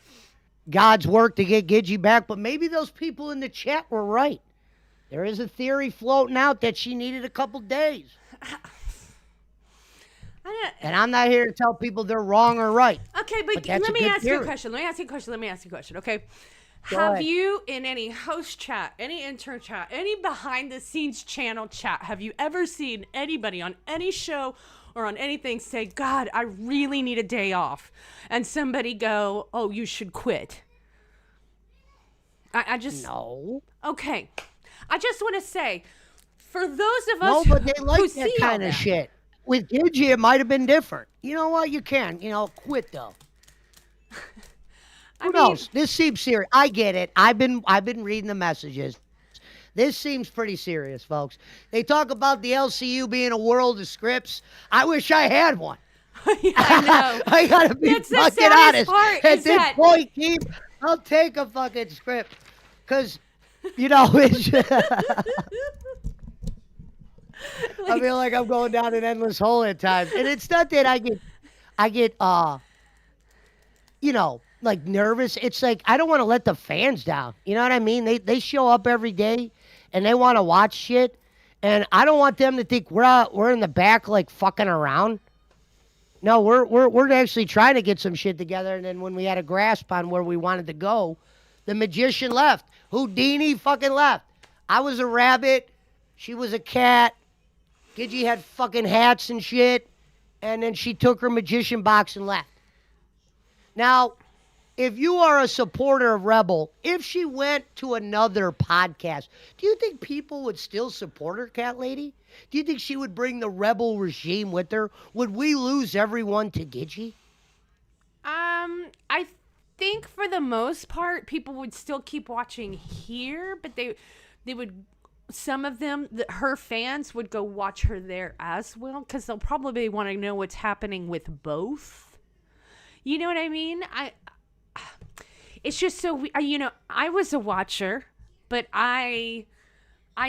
God's work to get Gidgy back, but maybe those people in the chat were right. There is a theory floating out that she needed a couple days. And I'm not here to tell people they're wrong or right. Okay, but that's let a me good ask you a theory. question. Let me ask you a question, okay? Go Have ahead. you, in any host chat, any intern chat, any behind-the-scenes channel chat, have you ever seen anybody on any show or on anything say, God, I really need a day off, and somebody go, oh, you should quit? I just... No. Okay. I just want to say, for those of No, us but they who like that see all kind of that, shit. With Gidgy, it might have been different. You know what? You can, quit though. I Who mean, knows? This seems serious. I get it. I've been reading the messages. This seems pretty serious, folks. They talk about the LCU being a world of scripts. I wish I had one. I know. I gotta be That's the fucking saddest honest. part, At is this that- point, Keith, I'll take a fucking script. Because, it's... I feel like I'm going down an endless hole at times. And it's not that I get like nervous. It's like I don't want to let the fans down. You know what I mean? They show up every day and they want to watch shit. And I don't want them to think we're in the back like fucking around. No, we're actually trying to get some shit together, and then when we had a grasp on where we wanted to go, the magician left. Houdini fucking left. I was a rabbit. She was a cat. Gidgy had fucking hats and shit. And then she took her magician box and left. Now, if you are a supporter of Rebel, if she went to another podcast, do you think people would still support her, Cat Lady? Do you think she would bring the Rebel regime with her? Would we lose everyone to Gidgy? I think for the most part, people would still keep watching here, but they would. Some of them, her fans, would go watch her there as well because they'll probably want to know what's happening with both. You know what I mean? It's just so I was a watcher, but I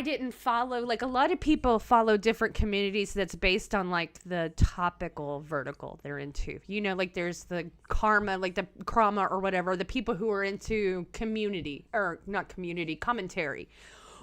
didn't follow, like, a lot of people follow different communities that's based on, like, the topical vertical they're into. Like, there's the karma, like the krama or whatever, the people who are into community, or not community, commentary.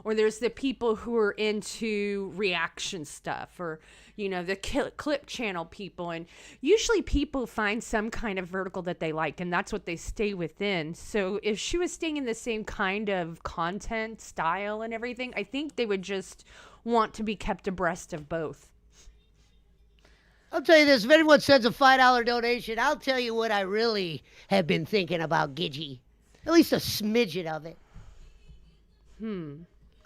Or there's the people who are into reaction stuff, or, the clip channel people. And usually people find some kind of vertical that they like, and that's what they stay within. So if she was staying in the same kind of content, style, and everything, I think they would just want to be kept abreast of both. I'll tell you this. If anyone sends a $5 donation, I'll tell you what I really have been thinking about Gidgy. At least a smidgen of it.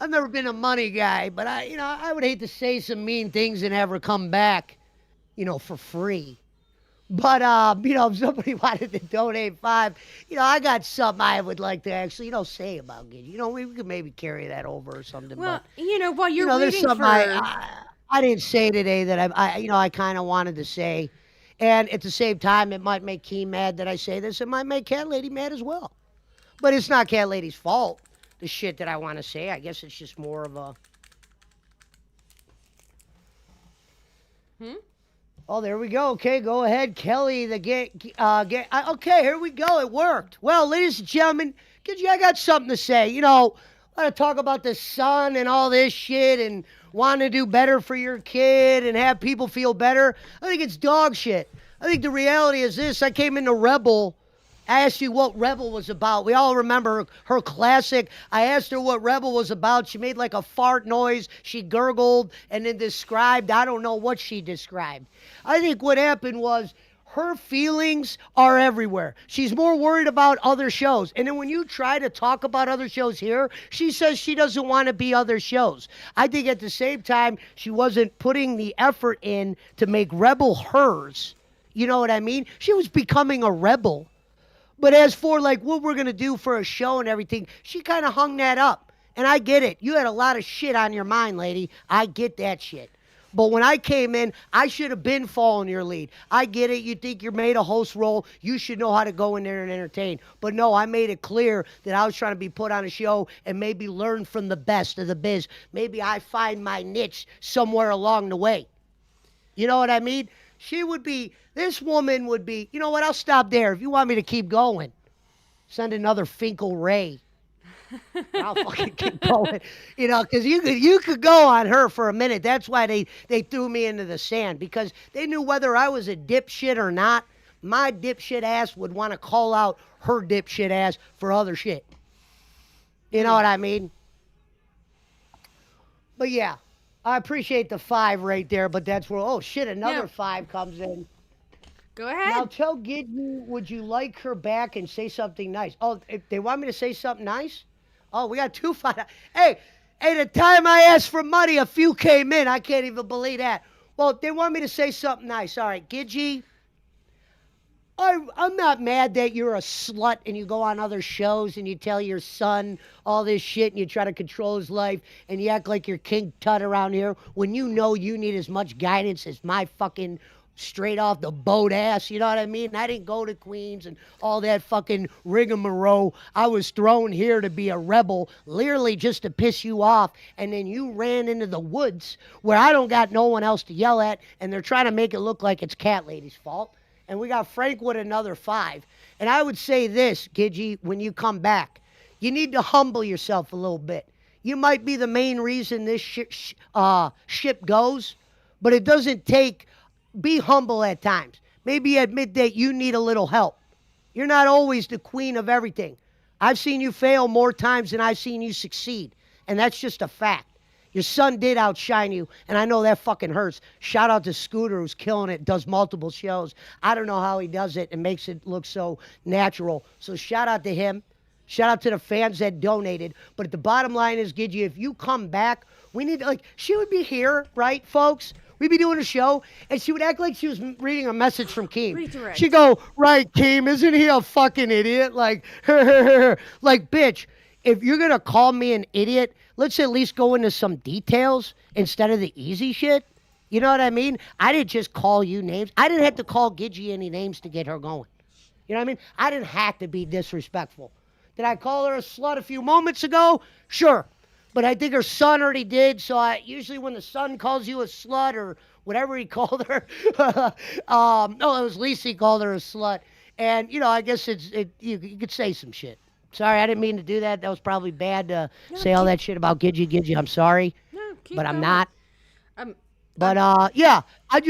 I've never been a money guy, but I would hate to say some mean things and have her come back, for free. But, if somebody wanted to donate $5, I got something I would like to actually, say about Gidgy. We could maybe carry that over or something. Well, but, while you're there's waiting something for... I didn't say today that I kind of wanted to say. And at the same time, it might make Key mad that I say this. It might make Cat Lady mad as well. But it's not Cat Lady's fault. The shit that I want to say. I guess it's just more of a... Oh, there we go. Okay, go ahead, Kelly. Okay, here we go. It worked. Well, ladies and gentlemen, I got something to say. I want to talk about the sun and all this shit and want to do better for your kid and have people feel better. I think it's dog shit. I think the reality is this. I came into Rebel. I asked you what Rebel was about. We all remember her classic. I asked her what Rebel was about. She made like a fart noise. She gurgled and then described. I don't know what she described. I think what happened was her feelings are everywhere. She's more worried about other shows. And then when you try to talk about other shows here, she says she doesn't want to be other shows. I think at the same time, she wasn't putting the effort in to make Rebel hers. You know what I mean? She was becoming a rebel. But as for like what we're going to do for a show and everything, she kind of hung that up. And I get it. You had a lot of shit on your mind, lady. I get that shit. But when I came in, I should have been following your lead. I get it. You think you're made a host role. You should know how to go in there and entertain. But no, I made it clear that I was trying to be put on a show and maybe learn from the best of the biz. Maybe I find my niche somewhere along the way. You know what I mean? This woman would be, you know what, I'll stop there. If you want me to keep going, send another Finkel Ray. I'll fucking keep going. Because you could go on her for a minute. That's why they threw me into the sand, because they knew whether I was a dipshit or not, my dipshit ass would want to call out her dipshit ass for other shit. You know what I mean? But yeah. I appreciate the 5 right there, but that's where, oh shit, another 5 comes in. Go ahead. Now tell Gidgy, would you like her back and say something nice? Oh, if they want me to say something nice? Oh, we got 2 5. Hey, the time I asked for money, a few came in. I can't even believe that. Well, they want me to say something nice. All right, Gidgy, I'm not mad that you're a slut and you go on other shows and you tell your son all this shit and you try to control his life and you act like you're King Tut around here when you know you need as much guidance as my fucking straight off the boat ass. You know what I mean? I didn't go to Queens and all that fucking rigmarole. I was thrown here to be a rebel, literally just to piss you off. And then you ran into the woods where I don't got no one else to yell at and they're trying to make it look like it's Cat Lady's fault. And we got Frank with another 5. And I would say this, Gidgy, when you come back, you need to humble yourself a little bit. You might be the main reason this ship goes, but it doesn't take, be humble at times. maybe admit that you need a little help. You're not always the queen of everything. I've seen you fail more times than I've seen you succeed. And that's just a fact. Your son did outshine you, and I know that fucking hurts. Shout out to Scooter, who's killing it, does multiple shows. I don't know how he does it and makes it look so natural. So shout out to him. Shout out to the fans that donated. But the bottom line is, Gidgy, if you come back, we need, like, she would be here, right, folks? We'd be doing a show, and she would act like she was reading a message from Keem. Redirect. She'd go, right, Keem, isn't he a fucking idiot? Like, like, bitch, if you're going to call me an idiot, let's at least go into some details instead of the easy shit. You know what I mean? I didn't just call you names. I didn't have to call Gidgy any names to get her going. You know what I mean? I didn't have to be disrespectful. Did I call her a slut a few moments ago? Sure. But I think her son already did, so usually when the son calls you a slut or whatever he called her, no, it was Lisa called her a slut. And, you know, I guess you could say some shit. Sorry, I didn't mean to do that. That was probably bad to say all that shit about Gidgy. I'm sorry, but I'm not. Yeah, I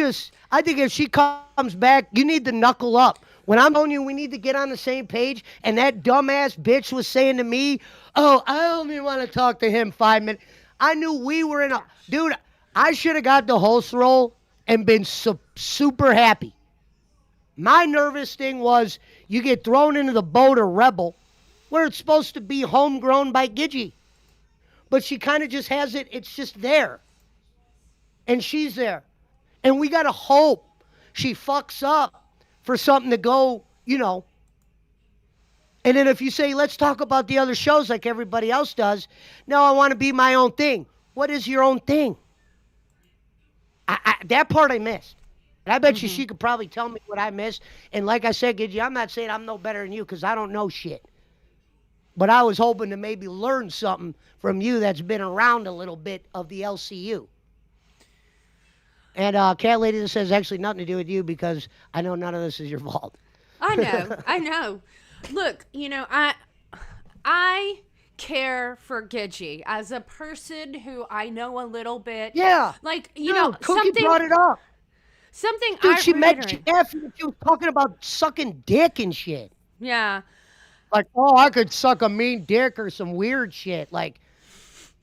think if she comes back, you need to knuckle up. When I'm telling you we need to get on the same page, and that dumbass bitch was saying to me, oh, I only want to talk to him 5 minutes. I knew we were in a... Dude, I should have got the host role and been super happy. My nervous thing was you get thrown into the boat of Rebel, where it's supposed to be homegrown by Gidgy. But she kind of just has it, it's just there. And she's there. And we got to hope she fucks up for something to go, you know. And then if you say, let's talk about the other shows like everybody else does, no, I want to be my own thing. What is your own thing? That part I missed. And I bet you she could probably tell me what I missed. And like I said, Gidgy, I'm not saying I'm no better than you because I don't know shit. But I was hoping to maybe learn something from you that's been around a little bit of the LCU. And Cat Lady that says actually nothing to do with you because I know none of this is your fault. I know. Look, you know, I care for Gidgy as a person who I know a little bit. Yeah. Like, you know, Cookie brought it up. Something Dude, I she met reiterate. Jeff and she was talking about sucking dick and shit. Yeah. Like, oh, I could suck a mean dick or some weird shit. Like,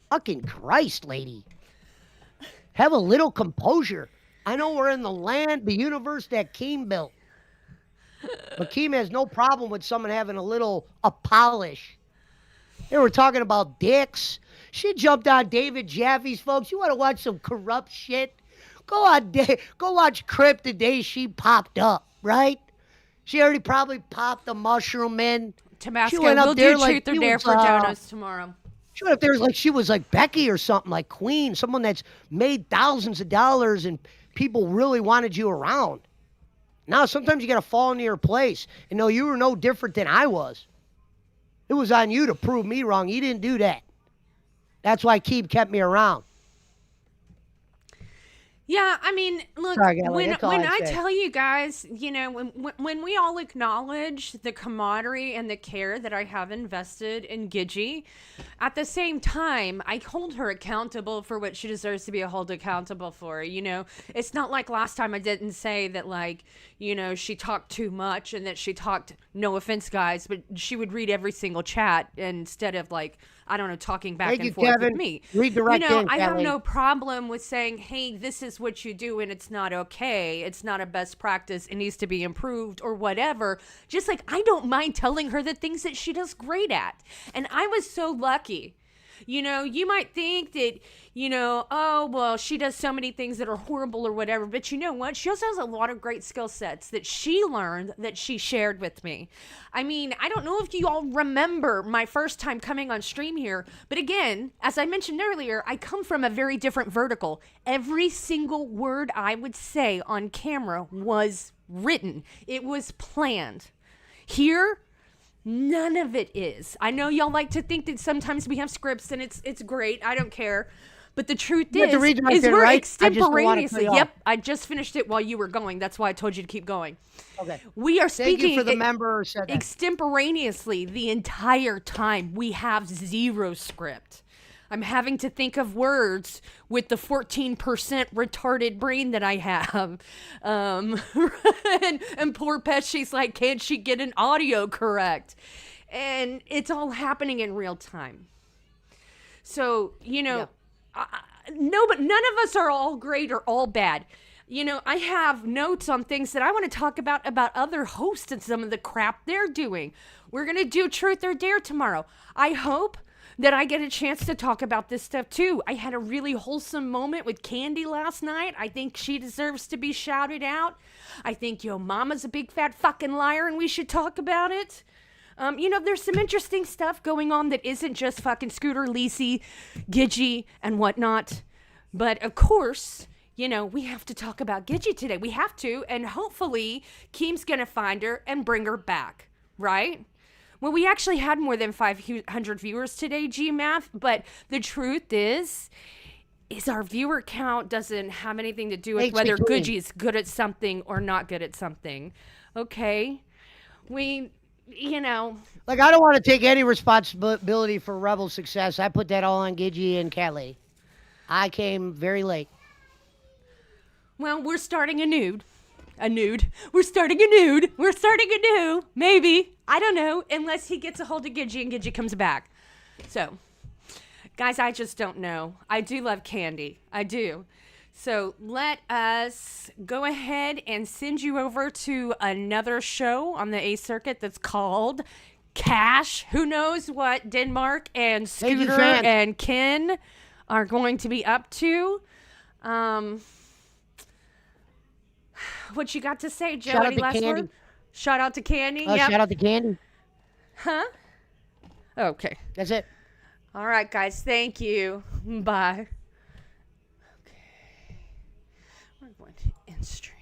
fucking Christ, lady. Have a little composure. I know we're in the land, the universe that Keem built. But Keem has no problem with someone having a polish. They were talking about dicks. She jumped on David Jaffe's, folks. You want to watch some corrupt shit? Go watch Crip the day she popped up, right? She already probably popped the mushroom in. Tabasco. She went up We'll there do like Truth or she Dare was, for donuts tomorrow. She went up there like she was like Becky or something, like Queen, someone that's made thousands of dollars and people really wanted you around. Now, sometimes you got to fall into your place. And no, you were no different than I was. It was on you to prove me wrong. You didn't do that. That's why Keem kept me around. Yeah, I mean, look, Sorry, Gally, when I say. tell you guys, you know, when we all acknowledge the camaraderie and the care that I have invested in Gidgy, at the same time, I hold her accountable for what she deserves to be held accountable for. You know, it's not like last time I didn't say that, like, you know, she talked too much and that she talked, no offense, guys, but she would read every single chat instead of, like, I don't know, talking back and forth Kevin. with me. Redirect you know, in, I have Kelly. no problem with saying, hey, this is what you do and it's not okay. It's not a best practice. It needs to be improved or whatever. Just like I don't mind telling her the things that she does great at. And I was so lucky. You know, you might think that, you know, oh, well, she does so many things that are horrible or whatever. But you know what? She also has a lot of great skill sets that she learned that she shared with me. I mean, I don't know if you all remember my first time coming on stream here. But again, as I mentioned earlier, I come from a very different vertical. Every single word I would say on camera was written. It was planned. Here, none of it is. I know y'all like to think that sometimes we have scripts and it's great. I don't care. But the truth is we're right? extemporaneously. Yep, I just finished it while you were going. That's why I told you to keep going. Okay. We are Thank speaking you for the member who said that. extemporaneously the entire time. We have zero script. I'm having to think of words with the 14% retarded brain that I have. And poor Pesci's like, can't she get an audio correct? And it's all happening in real time. So, no, but none of us are all great or all bad. I have notes on things that I want to talk about other hosts and some of the crap they're doing. We're going to do Truth or Dare tomorrow. I hope that I get a chance to talk about this stuff too. I had a really wholesome moment with Candy last night. I think she deserves to be shouted out. I think Yo Mama's a big fat fucking liar and we should talk about it. There's some interesting stuff going on that isn't just fucking Scooter, Lacey, Gidgy, and whatnot. But of course, we have to talk about Gidgy today. We have to, and hopefully Keem's gonna find her and bring her back, right? Well, we actually had more than 500 viewers today, GMath, but the truth is our viewer count doesn't have anything to do with whether Gidgy's good at something or not good at something. Okay? Like, I don't want to take any responsibility for Rebel's success. I put that all on Gidgy and Kelly. I came very late. Well, we're starting a nude. We're starting a nude. We're starting a new. Maybe. I don't know. Unless he gets a hold of Gidgy and Gidgy comes back. So, guys, I just don't know. I do love Candy. I do. So let us go ahead and send you over to another show on the A Circuit that's called Cash. Who knows what Denmark and Scooter and Ken are going to be up to. What you got to say, Joe? Shout out Any to last Candy. word? Shout out to Candy. Yep. Shout out to Candy. Huh? Okay. That's it. All right, guys. Thank you. Bye. Okay. We're going to in stream.